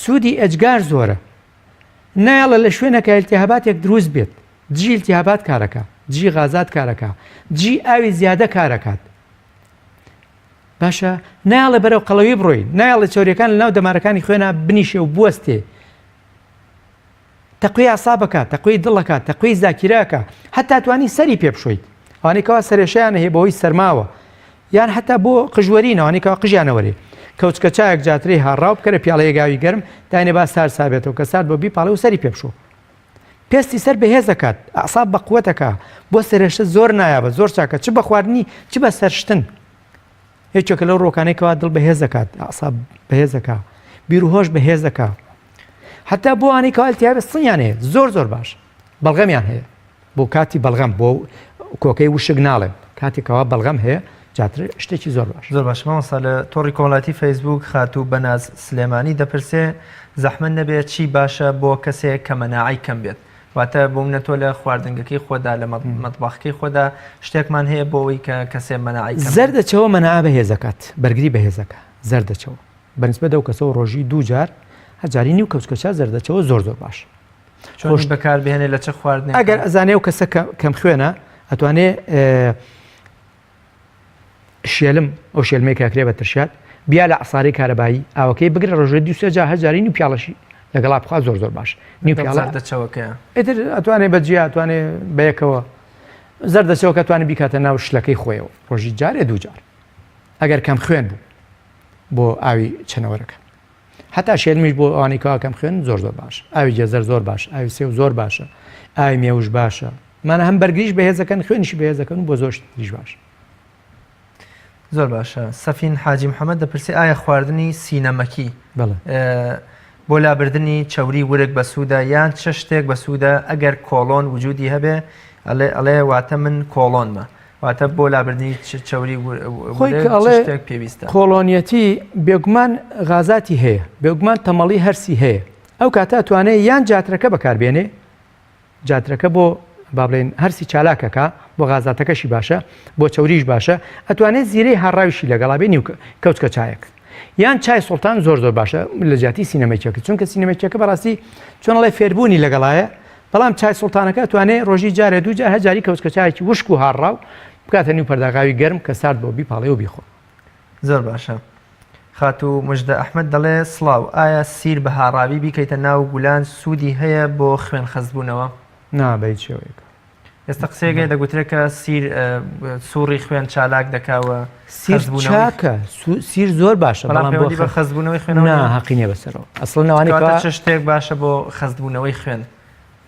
سوودی ئەجگار زۆرە نایڵە لە شوێنەکە ئیلتیهاباتێک دروست بێت جی ئیلتیهابات کارەکە جی غازات کارەکە جی ئاوی زیادە کارەکات باشە نایڵە بەرەو قەڵەوی بڕۆین نایڵە چۆریەکان لە ناو دەمارەکانی خوێنە بنیشێ و بوەستێ تەقوی ئاسابەکە تەقوی دڵەکە تەقوی زاکیراکە هەتا توانی سەری پێ بشۆیت ئەوانێکەوە سەرێشیانە هەیە بەوەی سەرماوە یان هەتا بۆ قژوەرینە ئەوانێکەوە قژیانەوەرێ کەوچکە چایەک جاترەی هاڕاو بکەرە پیاڵەیە گاوی گەرم داینێ با سار سابێتەوە کە سارد بۆ بیپاڵێ و سەری پێ بشۆ پێستی سەر بەهێز دەکات ئەعساب بە قووەتەکە بۆ سەرێشە زۆر نایابە زۆر چاکە چ بە خواردنی چ بە سەرشتن هیچێکە لەو ڕۆکانێکەوە دڵ بەهێز دەکات ئەعساب بەهێز دەکات بیر و هۆش بەهێز دەکات هەتا بۆ ئەوانەی کەوا ئەلتیهاب سڵیان هەیە زۆر باش بەڵغەمیان هەیە بۆ کاتی بەڵغەم بۆ کۆکەی وشک ناڵێم کاتێکەوە بەڵغەم هەیە جاتر شتێکی زۆر باش مامۆستا لە تۆڕی کۆمەڵاتی فەیسبوک خاتوو بەناز سلێمانی دەپرسێ زەحمەت نەبێت چی باشە بۆ کەسێک کە مەناعی کەم بێت واتە بۆ منە تۆ لە خواردنگەکەی خۆدا لە مەتباخەکەی خۆدا شتێکمان هەیە بۆەوەی کە کەسێ مەناعی زەردەچەوە مەناع بەهێزەکات بەرگری بەهێزەکە زەردەچەوە بەنسبەت ئەو کەسەوە ڕۆژی دوو جار هەجاری نیو کەوچکەچە زەردەچەوە زۆر باش خۆش بەکاربهێنێ لە چه خواردن ئەگەر ئەزانێ و کەسە کەم خوێنە ئەتوانێ شێلم ئەو شێلمەی کاکرێ بە ترشات بیا لە عساری کارەبایی ئاوەکەی بگرە ڕۆژێ دووسێ جا هەجاری نیو پیاڵەشی لەگەڵا بخوا زۆر باش نیو پیاڵە دەچەوەکەیە ئیتر ئەتوانێ بەجیا ئەتوانێ بەیەکەوە زەردەچەوە کە توانێت بیکاتە ناو شلەکەی خۆیەوە ڕۆژی جارێ دوو جار ئەگەر کەم خوێن بوو بۆ ئاوی چنەوەرەکە هەتا شێلمیش بۆ ئەوانەی کەوا کەم خوێن زۆر باش ئاوی جێزەر زۆر باش ئاوی سێو زۆر باشە ئاوی مێوش باشە مانە هەم بەرگریش بەهێزەکەن خوێنیشی بەهێزەکەن و بۆ زۆر تریش باش زۆر باشە سەفین حاجی محەممەد دەپرسی ئایا خواردنی سینەمەکی بۆ لابردنی چەوری ورک بە سوودە یان چه شتێک بە سوودە ئەگەر کۆڵۆن وجودی هەبێ ئەڵێ واتە من کۆڵۆنمە واتە بۆ لابردنی چەوری شتێک پێویستە کۆڵۆنیەتی بێگومان غازاتی هەیە بێگومان تەمەڵی هەرسی هەیە ئەو کاتە ئەتوانێت یان جاترەکە بەکاربێنێ جاترەکە بۆ با بڵێن هەرسی چالاکەکە بۆ غازاتەکەشی باشە بۆ چەوریش باشە ئەتوانێت زیرەی هەڕاویشی لەگەڵا بێنی و کەوچکە چایەک یان چای سوڵتان زۆر باشە لە جاتی سینەمەکیەکە چونکە سینەمەکیەکە بەڕاستی چۆنڵێ فێربوونی لەگەڵایە بەڵام چای سوڵتانەکە توانێت ڕۆژی جارێ دوو جار هەجاری کەوچکە چایەکی وشک و هاڕاو بکاتە نیو پەرداغاوی گەرم کە سارد بۆ بیپاڵێ و بیخۆ زۆر باشە خاتو مژدە ئەحمەد دەڵێ سڵاو ئایا سیر بە هاڕاوی بیکەیتە ناو گولان سوودی هەیە بۆ خوێن خەستبوونەوە نابێت شێوەیەکە ئێستا قسێگەی دەگوترێکە سیر سووڕی خوێن چالاک دەکاوە چاکە سیر زۆر باشە بەڵام بە خەستبوونەوەی خوێنەوە حەقی نیە بەسەرەوە ئەسڵ چ شتێک باشە بۆ خەستبوونەوەی خوێن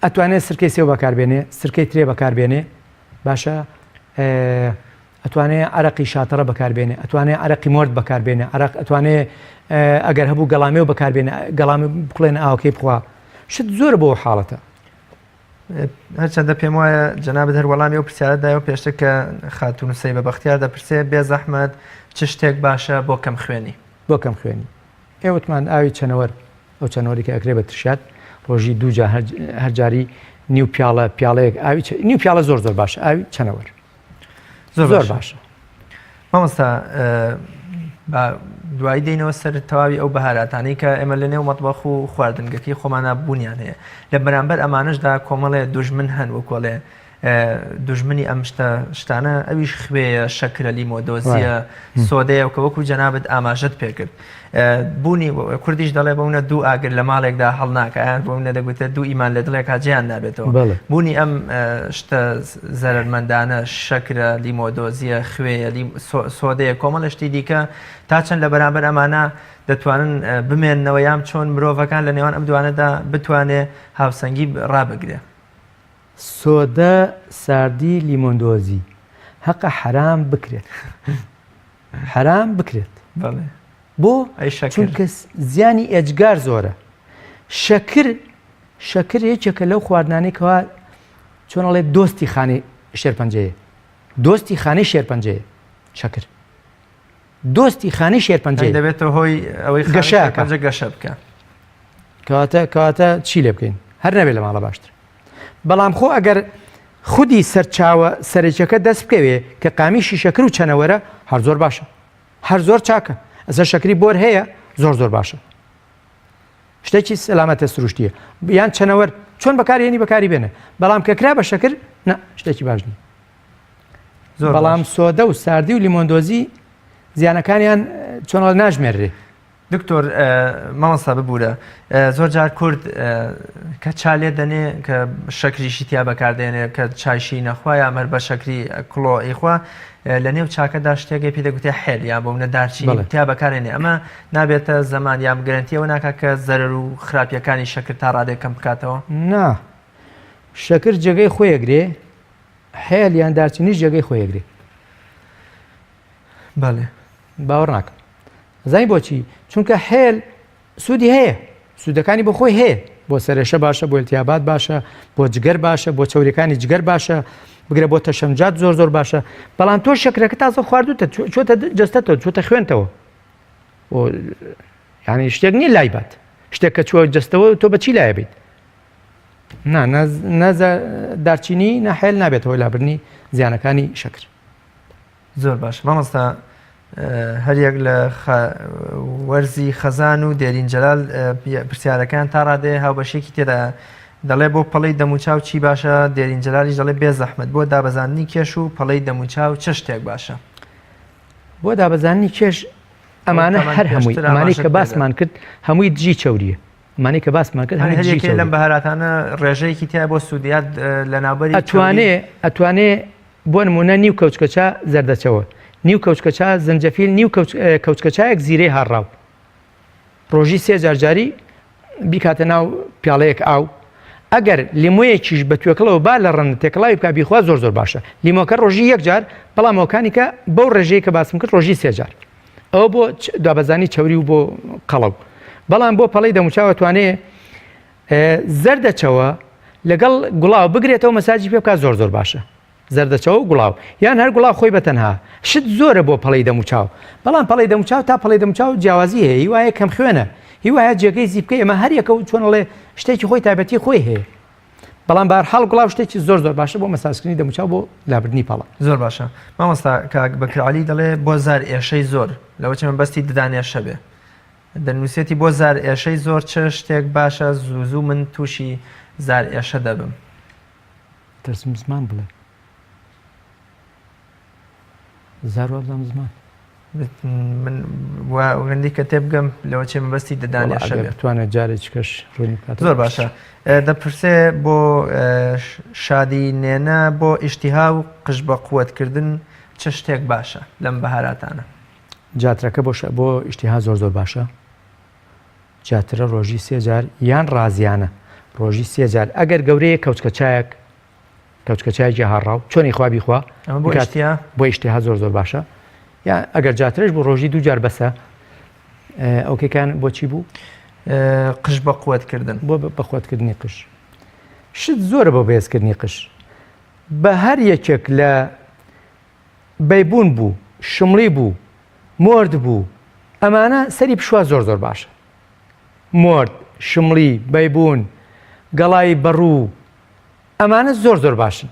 ئەتوانێت سرکەی سێو بەکاربێنێ سرکەی ترێ بەکاربێنێ باشە ئەتوانێت عەرەقی شاتەڕە بەکاربێنێ ئەتوانێت عەرەقی مۆرد بەکاربێنێ عەرەق ئەتوانێت ئەگەر هەبوو گەڵامێ و بەکاربێنێ گەڵامی بقڵێنە ئاوەکەی بخوا شت زۆر بۆ حاڵەتە هەرچەندە پێم وایە جەنابەت هەر وەڵامی ئەو پرسیارەدایەوە پێشتر کە خاتون سەی بە بەختیار دەپرسێ بێ زەحمەت چ شتێک باشە بۆ کەم خوێنی بۆ کەم خوێنی ئێوەتمان ئاوی چەنەوەر ئەو چەنەوەری کە ئەکرێ بە ترشات ڕۆژی دووجا هەرجاری نیو پیاڵەیەک ئاوی نیو پیاڵە زۆر باشە ئاوی چەنەوەر زۆر باشە. مامۆستا دوایی دێنەوە سەر تەواوی ئەو بەهاراتانەی کە ئێمە لە نێو مەطبەخ و خواردنگەکەی خۆمانە بوونیان هەیە لە بەرامبەر ئەمانشدا کۆمەڵێ دوژمن هەن وەکۆڵێ دوژمنی ئەم شتانە ئەویش خوێیە شەکرە لیمۆدۆزیە سۆدەیە و کە وەکو جەنابەت ئاماژەت پێکرد بوونی کوردیش دەڵێ بەونە دوو ئاگر لە ماڵێکدا هەڵناکەیان بۆونە دەگوتە دوو ئیمان لە دڵێک هاجیان نابێتەوە بوونی ئەم شتە زەرمەندانە شەکرە لیمۆدۆزیە خوێیە سۆدەیە کۆمەڵە شتی دیکە تا چەند لە بەرامبەر ئەمانە دەتوانن بمێننەوە یان چۆن مرۆڤەکان لە نێوان ئەم دوانەدا بتوانێت هاوسەنگی ڕابگرێ. سۆدە ساردی لیمۆندۆزی حەقە حرام بکرێت حرام بکرێت بۆ چونکە زیانی ئێجگار زۆرە. شەکر یەکێکە لەو خواردنانێکەوە چۆنەڵێ دۆستی خانەی شێرپەنجەیە دۆستی خانەی شێرپەنجەیە شەکر دۆستی خانەی شێرپەنجەیە دەبێتەوە هۆی ئەوەی گەشە بکە کەواتە چی لێ بکەین هەر نەبێت لە ماڵە باشتر. بەڵام خۆ ئەگەر خودی سەرچاوە سەرچەکە دەست بکەوێ کە قامیشی شەکر و چەنەوەرە هەر زۆر باشە هەر زۆر چاکە ئەسەر شەکری بۆر هەیە زۆر باشە شتێکی سەلامەتە سروشتیە یان چەنەوەر چۆن بەکارهێنی بەکاری بێنە بەڵام کە کرا بە شەکر شتێکی باش نیە. بەڵام سۆدە و ساردی و لیمۆندۆزی زیانەکانیان چۆنەڵ ناژمێرێ. دکتۆر مامۆستا ببوورە زۆر جار کورد کە چالێ دەنێ کە شەکریشی تیا بەکاردێنێ کە چایشی نەخوای ئەمەر بە شەکری کڵۆ ئیخوا لە نێو چاکەدا شتێکی پێ دەگوتێ حێل یا بۆ منە دارچینی تیا بەکارێنێ ئەمە نابێتە زەمان یان گەرنتیەوە ناکە کە زەرەر و خراپیەکانی شەکر تا ڕادێک کەم بکاتەوە. نا شەکر جێگەی خۆیەگرێ حێل یان دارچینیش جێگەی خۆیەگرێ. بەڵێ باوەڕ ناکەم زای بۆچی چونکە حێل سوودی هەیە سوودەکانی بۆ خۆی هەیە بۆ سەرێشە باشە بۆ التیابات باشە بۆ جگەر باشە بۆ چاوریەکانی جگەر باشە بگرە بۆ تەشەمجات زۆر باشە. بەڵام تۆ شەکرەکە تازە خواردوتە چۆتە جەستەتەوە چۆتە خوێنتەوە یعنی شتێک نیە لای بات شتێک کە چوە جەستەوە تۆ بەچی لایە بیت نەزە دارچینی نەحێل نابێتەوە لابرنی زیانەکانی شەکر. زۆر باش مامۆستا هەریەک لە وەرزی خەزان و دێرین جەلال پرسیارەکان تا ڕادێ هاوبەشێکی تێدا دەڵێ بۆ پەڵەی دەموچاو چی باشە دێرین جەلالیش دەڵێ بێ زەحمەت بۆ دابەزاننی کێش و پەڵەی دەموچاو چ شتێک باشە. بۆ دابەزاننی کێش ئەمانە هەر هەمووی ئەمانەی کە باسمان کرد هەمووی دژی چەوریە ئەمانەی کە باسمان کرد هەریەکێ لەم بەهاراتانە ڕێژەیەکی تیا بۆ سوودیات لە ناوبەری ئەتوانێ بۆ نمونە نیو کەوچکەچا زەردەچەوە نیو کەوچکەچا زەنجەفیل نیو کەوچکەچایەک زیرەی هاڕاو ڕۆژی 3 جارجاری بیکاتە ناو پیاڵەیەک ئاو ئەگەر لیمۆیەکیش بە توێکڵەوە با لە ڕەن تێکڵاوی بکە بیخوا زۆر باشە. لیمۆکە ڕۆژی 1 جار بەڵام ئەوکانی کە بەو ڕێژەیە کە باسم کرد ڕۆژی 3 جار ئەوە بۆ دوابەزانی چەوری و بۆ قەڵەو. بەڵام بۆ پەڵەی دەموچاوە توانێ زەردەچەوە لەگەڵ گوڵاو بگرێتەوە مەساجی پێ بکات زۆر باشە زەردەچەوە گوڵاو یان هەر گوڵاو خۆی بەتەنها شت زۆرە بۆ پەڵەی دەموچاو. بەڵام پەڵەی دەموچاو تا پەڵەی دەموچاو جیاوازی هەیە هیوایە کەم خوێنە هیوایە جێگەی زیبکە ئێمە هەریەکە و چۆنەڵێ شتێکی خۆی تایبەتی خۆی هەیە. بەڵام بەهەرحاڵ گوڵاو شتێکی زۆر باشە بۆ مەساجکردنی دەموچاو بۆ لابردنی پەڵە زۆر باشە. مامۆستا کاک بەکرعەلی دەڵێ بۆ زار ئێشەی زۆر لەوە چ من بەستی ددانێشە بێ دەنووسێتی بۆ زار ئێشەی زۆر چ شتێک باشە زوو من تووشی زار ئێشە دەبم. ترسم زمان بڵێ زار وەڵام زمان من وەندی کە تێ بگەم لەوە چێ من بەستی ددانێشە بێ بتوانێت جارێکیکەش ڕوونی بکات. زۆر باشە. دەپرسێ بۆ شادی نێنە بۆ ئیشتیها و قژ بە قووەتکردن چ شتێک باشە لەم بەهاراتانە. جاترەکە بۆ ئیشتیها زۆر باشە. جاترە ڕۆژی 3 جار یان ڕازیانە ڕۆژی 3 جار ئەگەر گەورەیە کەوچکەچایەکی هاڕاو چۆنی خوا بیخوا بۆ ئیشتیها زۆر باشە. یا ئەگەر جاترش بۆ ڕۆژی 2 جار بەسە ئەوکەکان بۆچی بوو قژ بە قووەتکردن بۆ بەخواتکردنی قش شت زۆرە بۆ بەهێزکردنی قش بە هەر یەکێک لە بەیبوون بوو شمڵی بوو مرد بوو ئەمانە سەری پشوا زۆر باشە. مرد شمڵی بەیبوون گەڵای بەڕوو ئەمانە زۆر باشن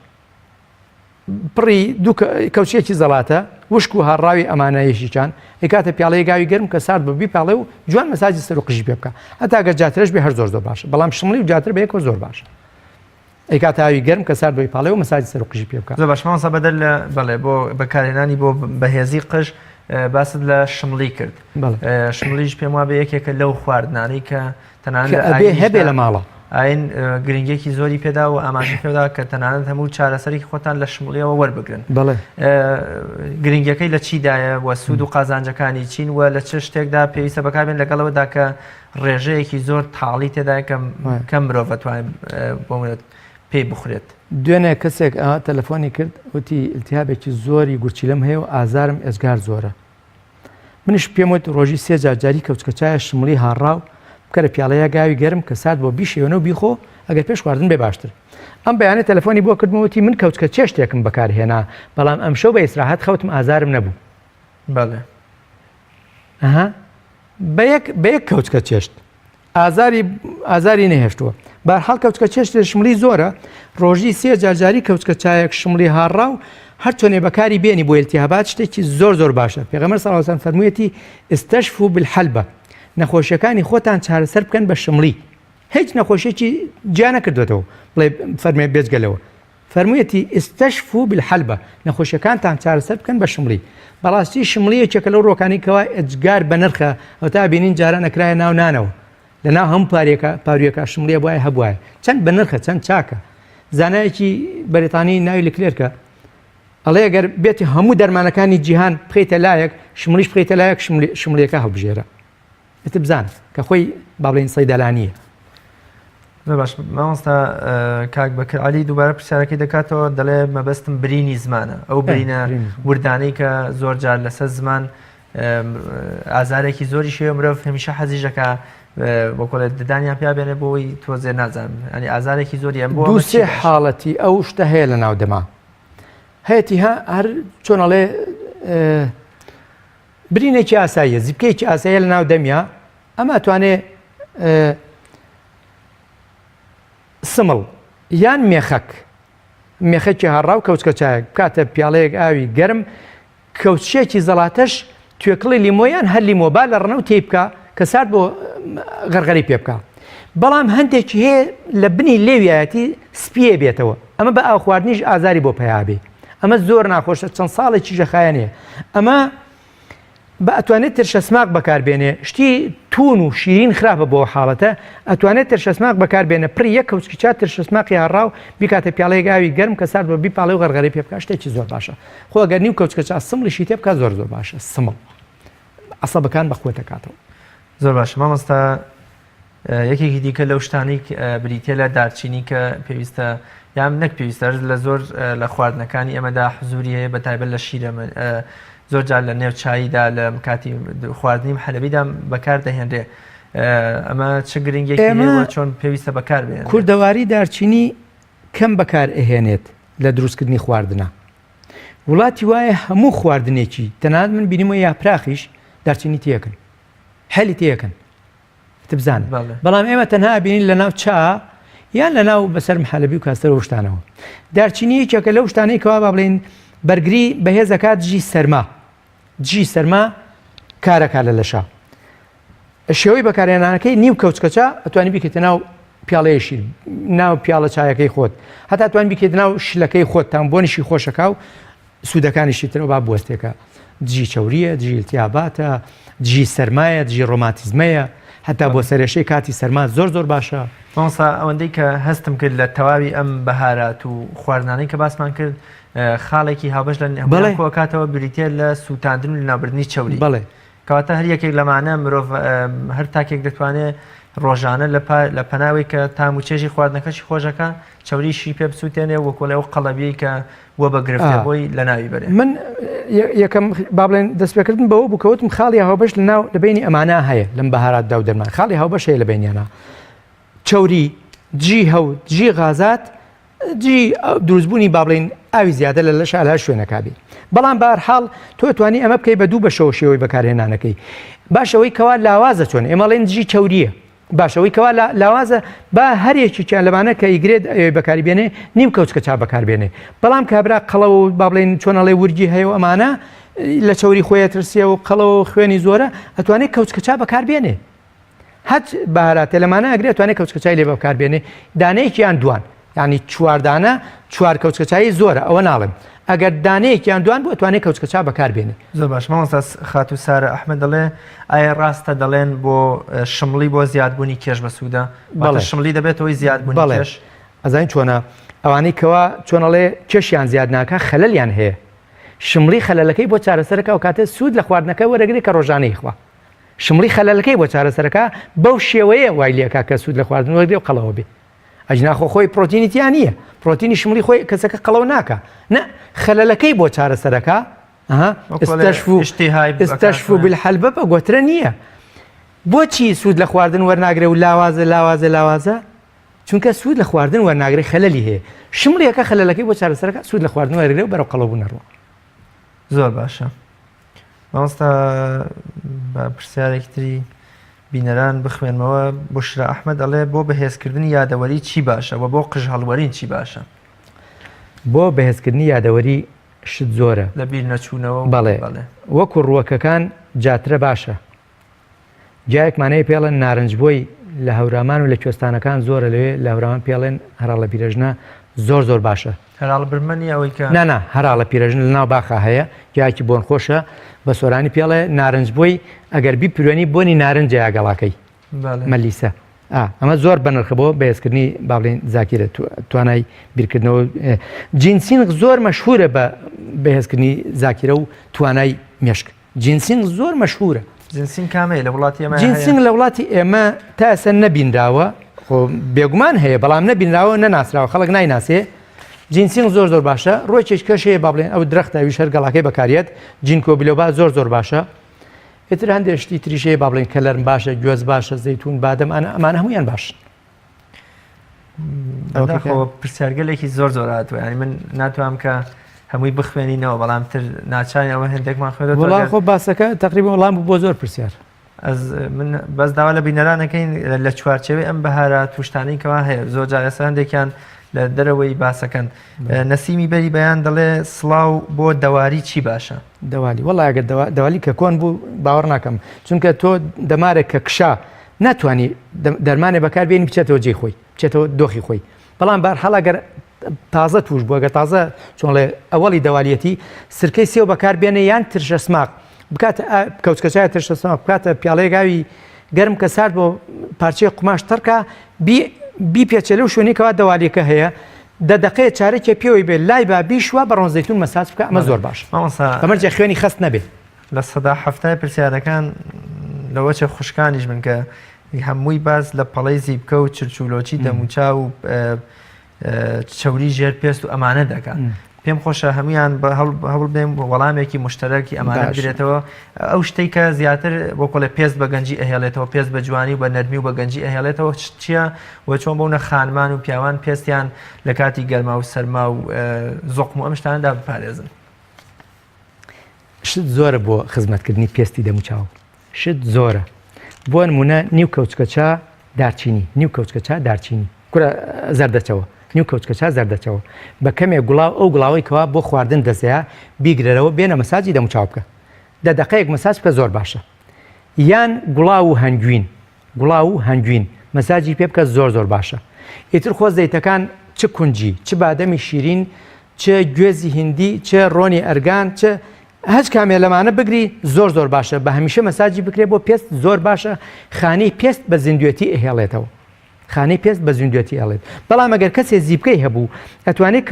پڕی دوو کەوچێکی زەڵاتە وشک و هەڕاوی ئەمانەیەشیچان ئەکاتە پیاڵەیە گاوی گەرم کە سارد بە بیپاڵێ و جوان مەساجی سەر و قژی پێ بکە هەتاگە جاترش بێ هەر زۆر باشە بەڵام شمڵی و جاتر بەیەکەوە زۆر باشە ئەکاتە ئاوی گەرم کە سارد بە پاڵێ و مەساجی سەر و قژی پێ بکە زۆر باش مامۆستا بەدەر لە بەڵێ بۆ بەکارهێنانی بۆ بەهێزی قژ باست لە شمڵی کرد شمڵیش پێم وابێ یەکێکە لەو خواردنانەی کە تەنانەت هەبێ لە ماڵە ئاین گرنگێکی زۆری پێدا و ئاماژی پێدا کە تەنانەت هەموو چارەسەری خۆتان لە شمڵیەوە وەربگرن گرنگەکەی لە چیدایە وە سوود و قازانجەکانی چین وە لە چ شتێکدا پێویستە بەکاربێن لەگەڵەوەدا کە ڕێژەیەکی زۆر تاڵی تێدا کەم مرۆڤ دەتوانێت بۆ پێی بخورێت دوێنێ کەسێک تەلەفۆنی کرد وتی ئیلتیهابێکی زۆری گورچی لەم هەیە و ئازارم ئێزگار زۆرە منش پێم وت ڕۆژی سێ جارجاری کەوچکەچایە شمڵی هاڕاو بکەرە پیاڵەیە گاوی گەرم کە سات بۆ بیشێنە و بیخۆ ئەگەر پێش خواردن بێ باشتر ئەم بەیانە تەلەفۆنی بۆ کردمەوەتی من کەوچکە چێ شتێکم بەکارهێنا بەڵام ئەم شەو بە ئیسراحەت خەوتم ئازارم نەبوو بەڵێ بە یەک کەوچکە چێشت ئازاری نەهێشتووە بەرحاڵ کەوچکە چێشت شمڵی زۆرە ڕۆژی سێ جارجاری کەوچکە چایەک شمڵی هاڕاو هەر چۆنێ بەکاری بێنی بۆ ئیلتیهابات شتێکی زۆر باشە پێغەمبەر صلی الله علیه و سلم فەرموویەتی ئستەشفوا بالحەلبە نەخۆشیەکانی خۆتان چارەسەر بکەن بە شمڵی هیچ نەخۆشیێکی جیا نەکردوێتەوە بڵێ فەرمێ بێجگەلەوە فەرموویەتی ئستەشفوا بالحەلبە نەخۆشیەکانتان چارەسەر بکەن بە شمڵی بەڕاستی شمڵیەکێکە لەو ڕۆکانی کەوا ئەجگار بە نرخە ئەو تا بینین جاران ئەکرایە ناو نانەوە لەناو هەم پاریەکە شمڵیە بواە هەبواە چەند بە نرخە چەند چاکە زانایەکی بەریتانی ناوی لەکلێرکە ئەڵێ ئەگەر بێتی هەموو دەرمانەکانی جیهان بخەیتە لایەک شمڵیش بخەیتە لایەک شمڵیەکە هەڵبژێرە ئێتە بزان کە خۆی باڵێن سەیدەلانیە باش مامۆستا کاک بەکر عەلی دووبارە پرسیارەکەی دەکاتەوە دەڵێ مەبەستم برینی زمانە ئەو برینە وردانەی کە زۆر جار لەسەر زمان ئازارێکی زۆری شێ مرۆڤ هەمیشە حەزیژەکە بۆ کۆڵێت ددانیان پیا بێنێ بۆی تۆزێ نازانم ئەنی ئازارێکی زۆری ئەم بۆ دووسێ حاڵەتی ئەو شتە هەیە لە ناو دەما هەیەی هەر چۆنەڵێ برینێکی ئاساییە زیبکەیەکی ئاساییە لە ناو دەمیا ئەمە توانێ سمڵ یان مێخەکی هەڕاو کەوچکە چایەک بکاتە پیاڵەیەک ئاوی گەرم کەوچێکی زەڵاتەش توێکڵی لیمۆیان هەر لیمۆبا لە ڕنە و تێی بکە کە سارد بۆ غەرغەری پێ بکە بەڵام هەندێکی هەیە لە بنی لێویایەتی سپیە بێتەوە ئەمە بە ئاو خواردنیش ئازاری بۆ پەیابێ ئەمە زۆر ناخۆشە چەند ساڵێکی ژەخایەنەیە ئەمە بە ئەتوانێت ترشەسماق بەکاربێنێ شتی تون و شیرین خراپە بۆ حاڵەتە ئەتوانێت ترشەسماق بەکاربێنە پڕی یەک کەوچکی چات ترشەسماقی هەڕاو بیکاتە پیاڵەیە گاوی گەرم کە سارد بە بیپاڵێ و غەرغەری پێ بکە شتێکی زۆر باشە خۆ ئەگەر نیو کەوچکە چات سمڵیشی تێ بکە زۆر باشە سمڵ عەسەبەکان بەخۆ دەکاتەوە زۆر باشە مامۆستا یەکێکی دیکە لەو شتانی بریتە لە دارچینی کە پێویستە یان نەک پێویستە لە زۆر لە خواردنەکانی ئەمەدا حزوری هەیە بە تایبەت لە شیرە زۆر جار لە نێو چاییدا لە کاتی خواردنیم حەلەبیدا بەکار دەهێنرێ ئەمە چ گرنگێکی چۆن پێویستە بەکار بێن کوردەواری دارچینی کەم بەکار ئەهێنێت لە دروستکردنی خواردنە وڵاتی وایە هەموو خواردنێکی تەنانەت من بینیمەوە یاپراخیش دارچینی تێکن هەلی تێکن بزان بەڵام ئێمە تەنها بینین لە ناو چا یان لە ناو بەسەر حەلەبی و کاستەرەوە شتانەوە دارچینی یەکێکە لەو شتانەی کەوا با بڵێن بەرگری بەهێز دەکات جی سەرما کارەکە لە لەشا شێوەی بەکارهێنانەکەی نیو کەوچکەچە ئەتوانی بیکەیتە ناو پیاڵەیەشی ناو پیاڵە چایەکەی خۆت هەتا توان بیکەیت ناو شلەکەی خۆتتان بۆ نیشی خۆشەکە و سوودەکانیشی ترەوە با بوەستێکە جی چەوریە جی التیاباتە جی سەرمایە جی ڕۆماتیزمەیە هەتا بۆ سەرێشەی کاتی سەرما زۆر باشە مامۆستا ئەوەندەی کە هەستم کرد لە تەواوی ئەم بەهارات و خواردنانەی کە باسمان کرد خاڵێکی هاوبەش لە کۆکاتەوە بریتێ لە سووتاندن و لەناوبردنی چەوری بەڵێ کەواتە هەر یەکێک لەمانە مرۆڤ هەر تاکێک دەتوانێت ڕۆژانە لە پەناوی کە تام و چێژی خواردنەکەشی خۆشەکە چەوریشی پێ بسووتێنێ وەکۆ لەو قەڵەبیەی کە وە بەگرفتە بۆی لە ناوی بەرێ من یەکەم با بڵێن دەستپێکردن بەوە بووکەوتم خاڵی هاوبەش لە بینی ئەمانە هەیە لەم بەهاراتدا و دەرمان خاڵی هاوبەش هەیە لە بینیانە چەوری جی هەوت جی غازات جی دروستبوونی با بڵێن ئاوی زیادە لە لەش ئالە شوێنەکابی بەڵام بەهەرحاڵ تۆ توانی ئەمە بکەی بە دوو بەشەوە شێوەی بەکارهێنانەکەی باشەوەی کەوا لاوازە چۆن ئێمەڵێن جی چەوریە باشەوەی کەوا لاوازە با هەرێکیان لەمانە کە ئیگرێت بەکاربێنێ نیم کەوچکە چا بەکاربێنێ بەڵام کابرا قەڵە و با بڵێن چۆنەڵێ ورگی هەیە و ئەمانە لە چوری خۆیە ترسیە و قەڵەوە خوێنی زۆرە ئەتوانێت کەوچکە چا بەکاربێنێ هەچ بەهاراتە لەمانە ئەگرێت توانێت کەوچکە چای لێ بەکاربێنێ دانەیەکیان دوان یعنی چواردانە چوار کەوچکە چایی زۆرە ئەوە ناڵێم ئەگەر دانەیەکیان دوان بۆ توانێت کەوچکە چا بەکاربێنێ زۆر باش مامۆستا خاتو سارە ئەحمەد دەڵێ ئایا ڕاستە دەڵێن بۆ شمڵی بۆ زیادبوونی کێش بە سوودا بەڵێ شمڵی دەبێتەوەی زیادبوونی کێش ئەزانین چۆنە ئەوانەی کەوا چۆنەڵێ کێشیان زیاد ناکە خەلەلیان هەیە شمڵی خەلەلەکەی بۆ چارەسەرەکە و کاتێ سوود لە خواردنەکە وەرەگری کە ڕۆژانەی خوا شمڵی خەلەلەکەی بۆ چارەسەرەکە بەو شێوەیە وای لێکا کە سوود لە خواردن وەرگێ و قەڵەوە بێ ئەجناخۆ خۆی پرۆتینی تیان نییە پرۆتینی شمڵی خۆی کەسەکە قەڵەو ناکە نە خەلەلەکەی بۆ چارەسەرەکە استەشف بالحەلبە بە گۆترە نییە بۆچی سوود لە خواردن وەرناگرێ و لاوازە چونکە سوود لە خواردن وەرناگرێ خەلەلی هەیە شمڵیەکە خەلەلەکەی بۆ چارەسەرەکە سوود لە خواردن وەرگرێ و بەرەو قەڵەو بوونەڕەوە زۆر باشە مامۆستا بە پرسیارێکی تری بینەران بخوێنمەوە بۆشرا ئەحمەد دەڵێ بۆ بەهێزکردنی یادەوەری چی باشە و بۆ قژ هەڵوەرین چی باشە بۆ بەهێزکردنی یادەوەری شت زۆرە لە بیر نەچوونەوە بەڵێ وەکو ڕووەکەکان جاترە باشە جایەکمانەیە پێڵێن نارنجبۆی لە هەورامان و لە کوێستانەکان زۆرە لەوێ لە هەورامان پێڵێن هەراڵە پیرەژنە زۆر باشە هەراڵ برمەنی ئەوەی کە نانا هەراڵە پیرەژن لە ناو باخە هەیە جایکی بۆن خۆشە بە سۆرانی پێڵێ نارنجبۆی ئەگەر بی پیرۆنی بۆنی نارنجە یاگەڵاکەی مەلیسە ئەمە زۆر بەنرخەبەوە بەهێزکردنی با بڵێن زاکیرە توانای بیرکردنەوە جینسینغ زۆر مەشهورە بە بەهێزکردنی زاکیرە و توانای مێشک جینسینغ زۆر مەشهورە جینسینگ کامەیە لە وڵاتی ئێمە جینسینگ لە وڵاتی ئێمە تا ئێستا نەبینراوە خۆ بێگومان هەیە بەڵام نەبینراوە نەناسراوە خەڵک نایناسێ جینسینگ زۆر باشە ڕۆیچێک کەشەیە با بڵێن ئەو درەختاویش هەر گەڵاکەی بەکارێت جینکۆ بیلۆبا زۆر باشە ئێتر هەندێک شتی تریشەیە با بڵێن کەلەرم باشە گوێز باشە زەیتون بادەم ئەمانە هەمویان باشن پرسیارگەلێکی زۆر هاتووە ینی من ناتوانم کە هەمووی بخوێنینەوە بەڵام تر ناچین ئەوە هەندێکمان خوێنێت وڵام خۆ باسەکە تقریبا وەڵام بۆ زۆر پرسیار من بەس داوا لە بینەرانەکەین لە چوارچێوەی ئەم بەهارە توشتانەی کەوا هەیە زۆر جار ئێستا هەندێکیان لە دەرەوەی باسەکەن نەسیمی بەری بەیان دەڵێ سڵاو بۆ دەواری چی باشە دەوالی وەڵا ئەگەر دەوالی کە کۆن بوو باوەڕ ناکەم چونکە تۆ دەمارێک کە کشا ناتوانانی دەرمانێ بەکاربێنی بچێتەوە جێی خۆی بچێتەوە دۆخی خۆی بەڵام بەرحەڵ ئەگەر تازە توش بووە گە تازە چۆنڵێ ئەوەڵی دەوالیەتی سرکەی سێو بەکاربێنێ یان ترشە سماق بکاتە کەوچکەچای ترشە سماق بکاتە پیاڵەیە گاوی گەرم کە سارد بۆ پارچەی قوماش تەرکە بی پێچە لەو شوێنێکەوە دەوالیەکە هەیە دەقەیە چارێکێ پێوەی بێت لای با بیشوە بە ڕۆنزەیتون مەساج بکە ئەمە زۆر باش ئەمەرجە خوێنی خست نەبێت لە سەدا هەفتای پرسیارەکان لەوەچە خوشکانیش من کە هەمووی باز لە پەڵەی زیبکە و چرچولۆچی دەموچا و چەوری ژێر پێست و ئەمانە دەکات پێم خۆشە هەمویان هەوڵ بێم وەڵامێکی مشتەرەکی ئەمانە بگرێتەوە ئەو شتێک کە زیاتر بۆ کۆڵێ پێست بە گەنجی ئەهێڵێتەوە پێست بە جوانی و بە نەرمی و بە گەنجی ئەهێڵێتەوە چییە وە چۆن بۆنە خانمان و پیاوان پێستیان لە کاتی گەرما و سەرما و زۆقم و ئەم شتاندا بپارێزن شت زۆرە بۆ خزمەتکردنی پێستی دەموچاو شت زۆرە بۆ نمونە نیو کەوچکەچا دارچینی نیو کەوچکەچا دارچینی کورە زەردەچەوە نیو کەوچکەچا زەردەچەوە بە کەمێک گوڵاو ئەو گوڵاوی کەوا بۆ خواردن دەزەیە بیگرەرەوە بێنە مەساجی دەموچاو بکە دەقەیەک مەساج بکە زۆر باشە یان گوڵاو و هەنگوین مەساجی پێ بکە زۆر باشە ئیتر خۆ زەیتەکان چ کونجی چ بادەمی شیرین چ گوێزی هندی چ ڕۆنی ئەرگان چ هەچ کامێ لەمانە بگری زۆر باشە بە هەمیشە مەساجی بکرێت بۆ پێست زۆر باشە خانەی پێست بە زیندوێتی ئەهێڵێتەوە خانەی پێست بە زیندوێتی ئەڵێت بەڵام ئەگەر کەسێ زیبکەی هەبوو ئەتوانێت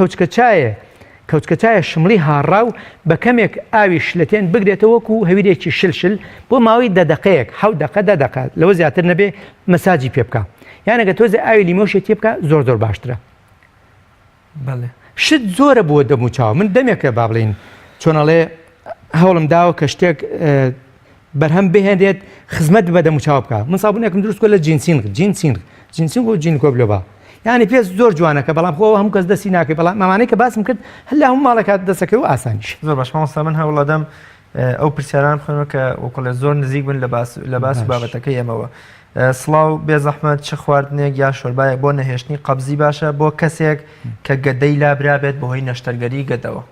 کەوچکەچایە شمڵی هاڕاو بە کەمێک ئاوی شلەتێن بگرێتەوە وەکو هەویرێکی شلشل بۆ ماوەی دەقەیەک حەوت دەقات لەوە زیاتر نەبێ مەساجی پێ بکە یان ئەگەر تۆزە ئاوی لیمۆشێ تێ بکە زۆر باشترە شت زۆرە بۆ دەموچاو من دەمێکە با بڵین چۆنەڵێ هەوڵم داوە کە شتێک بەرهەم بهێنرێت خزمەت بە دەموچاو بکە من سابوونێکم دروست کۆ لە جینسینگ و جین کۆبلۆبا یعنی پێست زۆر جوانەکە بەڵام خۆ هەموو کەس دەستی ناکەی بەڵام مامانەی کە باسم کرد هەلا هەموو ماڵەکات دەسەکەی و ئاسانیش زۆر باش مامۆستا من هەوڵەدەم ئەو پرسیاران بخوێنەوە کە وەکڵێ زۆر نزیک بن لە باس و بابەتەکەی ئێمەوە سڵاو بێ زەحمەت چ خواردنێک یا شۆربایەک بۆ نەهێشتنی قەبزی باشە بۆ کەسێک کە گەدەی لابرا بێت بەهۆی نەشتەرگەری گەدەوە؟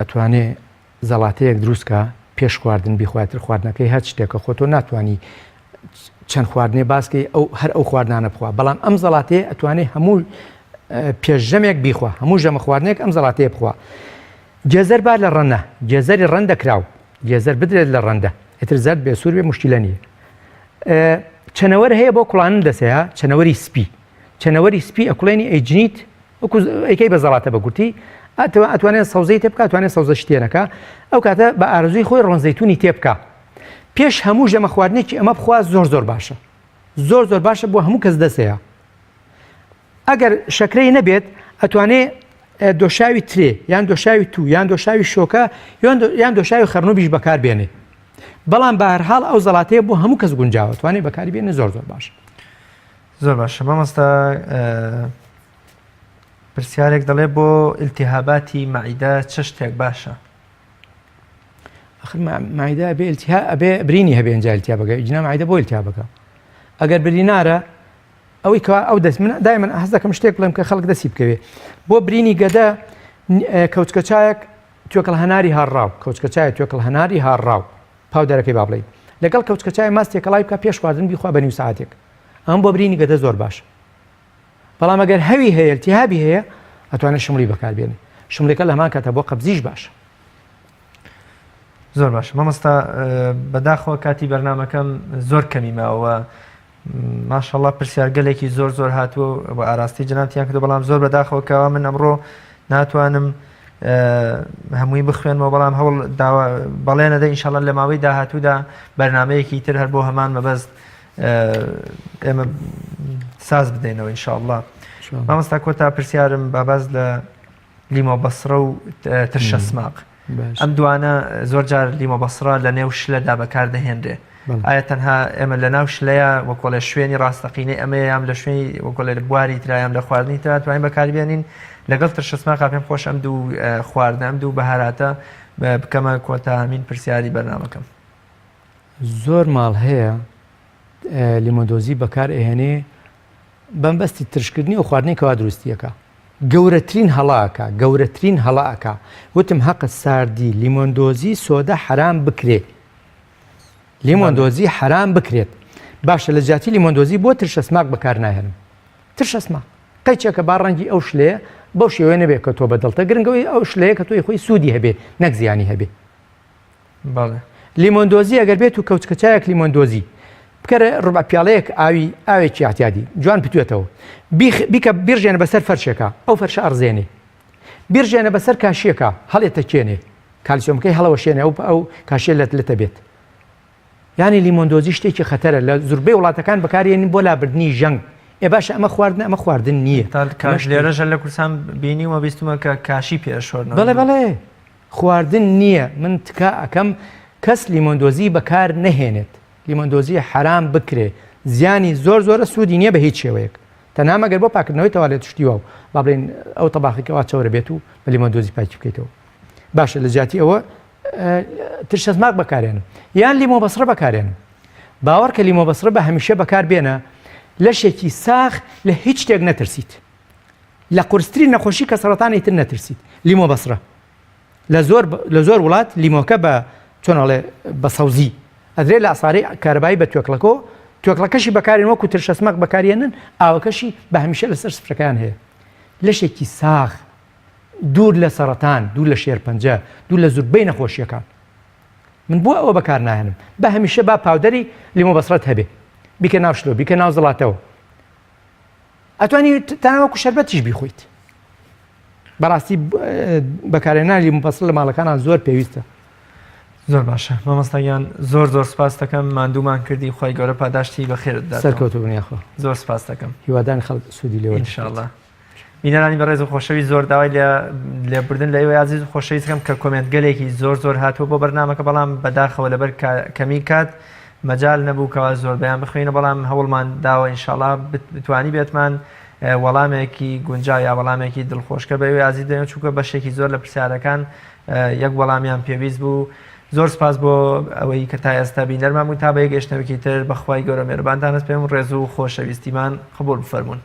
ئەتوانێ زەڵاتەیەک دروستکە پێش خواردن بیخواتر خواردنەکەی هەر شتێکە خۆ تۆ ناتوانانی چەند خواردنێ باسکەی هەر ئەو خواردانە بخوا، بەڵام ئەم زەڵاتەیە ئەتوانێت هەموو پێشژەمێک بیخوا، هەموو ژەمە خواردنێک ئەم زەڵاتەیە بخوا. جێزەر با لە ڕەنە، جێزەری ڕەن دەکراو، جێزەر بدرێت لە ڕەندە، ئێتر زەرد بێسوور بێ مشکلە نییە. چەنەوەر هەیە بۆ کوڵانن دەسەیە، چەنەوەری سپی، چەنەوەری سپی ئەکوڵێنی ئەیجنیت ئەیکەی بە زەڵاتە بەگوتی، ئەتوانێت سەوزەی تێ بکە، ئەتوانێت سەوزە شتێنەکە، ئەو کاتە بە ئارزوی خۆی ڕۆنزەیتونی تێ بکە. پێش هەموو ژەمە خواردنێکی ئەمە بخوا زۆر باشە، زۆر باشە بۆ هەموو کەس دەسەیە. ئەگەر شەکرەی نەبێت ئەتوانێت دۆشاوی ترێ یان دۆشاوی تو یان دۆشاوی شۆکە یان دۆشاوی خەرنوبیش بەکار بێنێ، بەڵام بە هەرحاڵ ئەو زەڵاتەیە بۆ هەموو کەس گونجاوە توانێت بەکاری بێنێ، زۆر باشە. زۆر باشە. مامۆستا پرسیارێک دەڵێ بۆ ئیلتیهاباتی مەعیدە چ شتێک باشە؟ آخر مەعیدە ئەبێ برینی هەبێ ئەنجا ئیلتیهابەکە، ئیجنا مەعیدە بۆ ئیلتیهابەکە. ئەگەر برینارە ئەوەی کەوا ئەو دەست من دایمەن حەز دەکەم شتێک بڵێم کە خەڵک دەستی بکەوێ. بۆ برینی گەدە کەوچکەچایەک توێکڵ هەناری هاڕاو، کەوچکەچایە توێکڵ هەناری هاڕاو پاودەرەکەی با بڵێین، لەگەڵ کەوچکەچای ماستێکەڵای بکە پێش خواردن بیخوا بە نیو ساعتێک، ئەم بۆ برینی گەدە زۆر باشە. بەڵام ئەگەر هەوی هەیە ئیلتیهابی هەیە ئەتوانێت شمڵی بەکاربێنێ، شمڵێکە لە هەمان کاتە بۆ قەبزیش باشە. زۆر باشە. مامۆستا بەداخەوە کاتی بەرنامەکەم زۆر کەمی ماوە، ماشەڵڵا پرسیارگەلێکی زۆر هاتووە بە ئاراستی جناتیان کردو، بەڵام زۆر بەداخەوە کەوا من ئەمڕۆ ناتوانم هەمووی بخوێنەوە، بەڵام هەوڵ بەڵێنەدە ئینشاڵڵا لە ماوەی داهاتوودا بەرنامەیەکی تر هەر بۆ هەمان مەبەست ئێمە ساز بدەینەوە ئینشاءڵڵا. مامۆستا کۆتا پرسیارم باباز لە لیمۆ بەسڕە و ترشە سماق. ئەم دوانە زۆر جار لیمۆ بەسڕە لە نێو شلەدا بەکاردەهێنرێ، ئایا تەنها ئێمە لە ناو شلەیە وەکۆڵە شوێنی ڕاستەقینەی ئەمە یام لە شوێنی وەکۆلە بواری ترایان لە خواردنی تر توانین بەکاربێنین لەگەڵ ترشە سماقا؟ پێم خۆش ئەم دوو خواردن ئەم دوو بەهاراتە بکەمە کۆتا هەمین پرسیاری بەرنامەکەم. زۆر ماڵ هەیە لیمۆدۆزی بەکار ئەهێنێ بەمبەستی ترشکردنی و خواردنی کەوا دروستیەکە، گەورەترین هەڵاکە وتم حەقە ساردی لیمۆندۆزی سۆدا حرام بکرێ، لیمۆندۆزی حرام بکرێت. باشە لە جاتی لیمۆندۆزی بۆ ترشە سماق بەکار ناهێنم. ترشە سماق قەیچێکە با ڕەنگی ئەو شلەیە بەو شێوەیە نەبێت کە تۆ بەدڵتە گرنگەوەی ئەو شلەیە کە تۆی خۆی سوودی هەبێ نەک زیانی هەبێ. لیمۆندۆزی ئەگەر بێت و کەوچکەچایەک لیمۆندۆزی بکەرە ڕوبع پیاڵەیەک ئاوێکی احتیاطی جوان پتوێتەوە، بیکە بیرژێنە بەسەر فەرشێکە، ئەو فەرشە ئەڕزێنێ، بیرژێنە بەسەر کاشیەکە هەڵێتە کێنێ، کالیسیۆمەکەی هەڵەوە شێنێ ئەو کاشێ لەتە بێت. یانی لیمۆندۆزی شتێکی خەتەرە لە زوربەی وڵاتەکان بەکارێنین بۆ لابردنی ژەنگ. باشە ئەمە خواردن ئەمە خواردن نییە. لێرەژە لە کورسان بینیوە بیستمە کە کاشی پێشۆرن. بەڵێ خواردن نییە. من تکا ئەەکەم کەس لیمۆندۆزی بەکار نەهێنێت، لیمۆندۆزی حرام بکرێ، زیانی زۆرە سوودی نییە بە هیچ شێوەیەک، تەنها مەگەر بۆ پاکردنەوەی تەوالێت شتیوە و با بڵێن ئەو تەباخێکەوە چاوەرە بێت و بە لیمۆندۆزی پاکی بکەیتەوە. باشە لە جاتی ئەوە ترشە سماق بەکارێنن یان لیمۆ بەسڕە بەکارێنن. باوەڕ کە لیمۆ بەسڕە بە هەمیشە بەکار بێنە لەشێکی ساخ لە هیچ شتێک نەترسیت، لە قورسترین نەخۆشی کە سەرەتانی تر نەترسیت. لیمۆ بەسڕە لە زۆر وڵات لیمۆکە بە چۆنەڵێ بە سەوزی ئەدرێت لە ئاساری کارەبایی بە توێکڵەکەشی بەکارێن وەکو ترشە سماق بەکارێنن، ئاوەکەشی بە هەمیشە لەسەر سفرەکان هەیە. لەشێکی ساخ دوور لە سەرەتان، دوور لە شێرپەنجە، دوور لە زوربەی نەخۆشیەکان. من بۆ ئەوە بەکار ناهێنم، بە هەمیشە با پاودەری لیمۆ بەسڕەت هەبێ، بیکە ناو شلۆ، بیکە ناو زەڵاتەوە، ئەتوانی تەنانوەکو شەربەتیش بیخۆیت. بەڕاستی بەکارهێنانی لیمۆ بەسڕە لە ماڵەکانان زۆر پێویستە. زۆر باشە مامۆستایان، زۆر سپاس دەکەم، ماندوومان کردی، خی گەورە پاداشتی بەخێرت دات. سەرکەوتو بنیاخۆ. زۆر سپاس دەکەم، هیوادان خەڵک سوودی لێوە ئینشاءڵڵا. بینەرانی بەڕێز و خۆشەوی زۆر داوای لێبوردن لە ئێوە عزیز و خۆشەویستەکەم کە کۆمنتگەلێکی زۆر هاتووە بۆ بەرنامەکە، بەڵام بەداخەوە لەبەر کەمی کات مەجال نەبوو کەوا زۆر بەیان بخوێنە، بەڵام هەوڵمان داوە ئینشاءڵڵا بتوانی بێتمان وەڵامێکی گونجاو یا وەڵامێکی دڵخۆشکە بە ئێوە عزیز دەێن، چونکە بەشێکی زۆر لە پرسیارەکان یەک وەڵامیان پێویست بوو زۆر سپاس بۆ ئەوەی کە تا ئێستا بینەرمان بووین تا بە یەک گەشتنەوەکی تر بەخوای گەورە مێربانتان هەست پێم ڕێز و خۆشەویستیمان قبول بفەرمونون.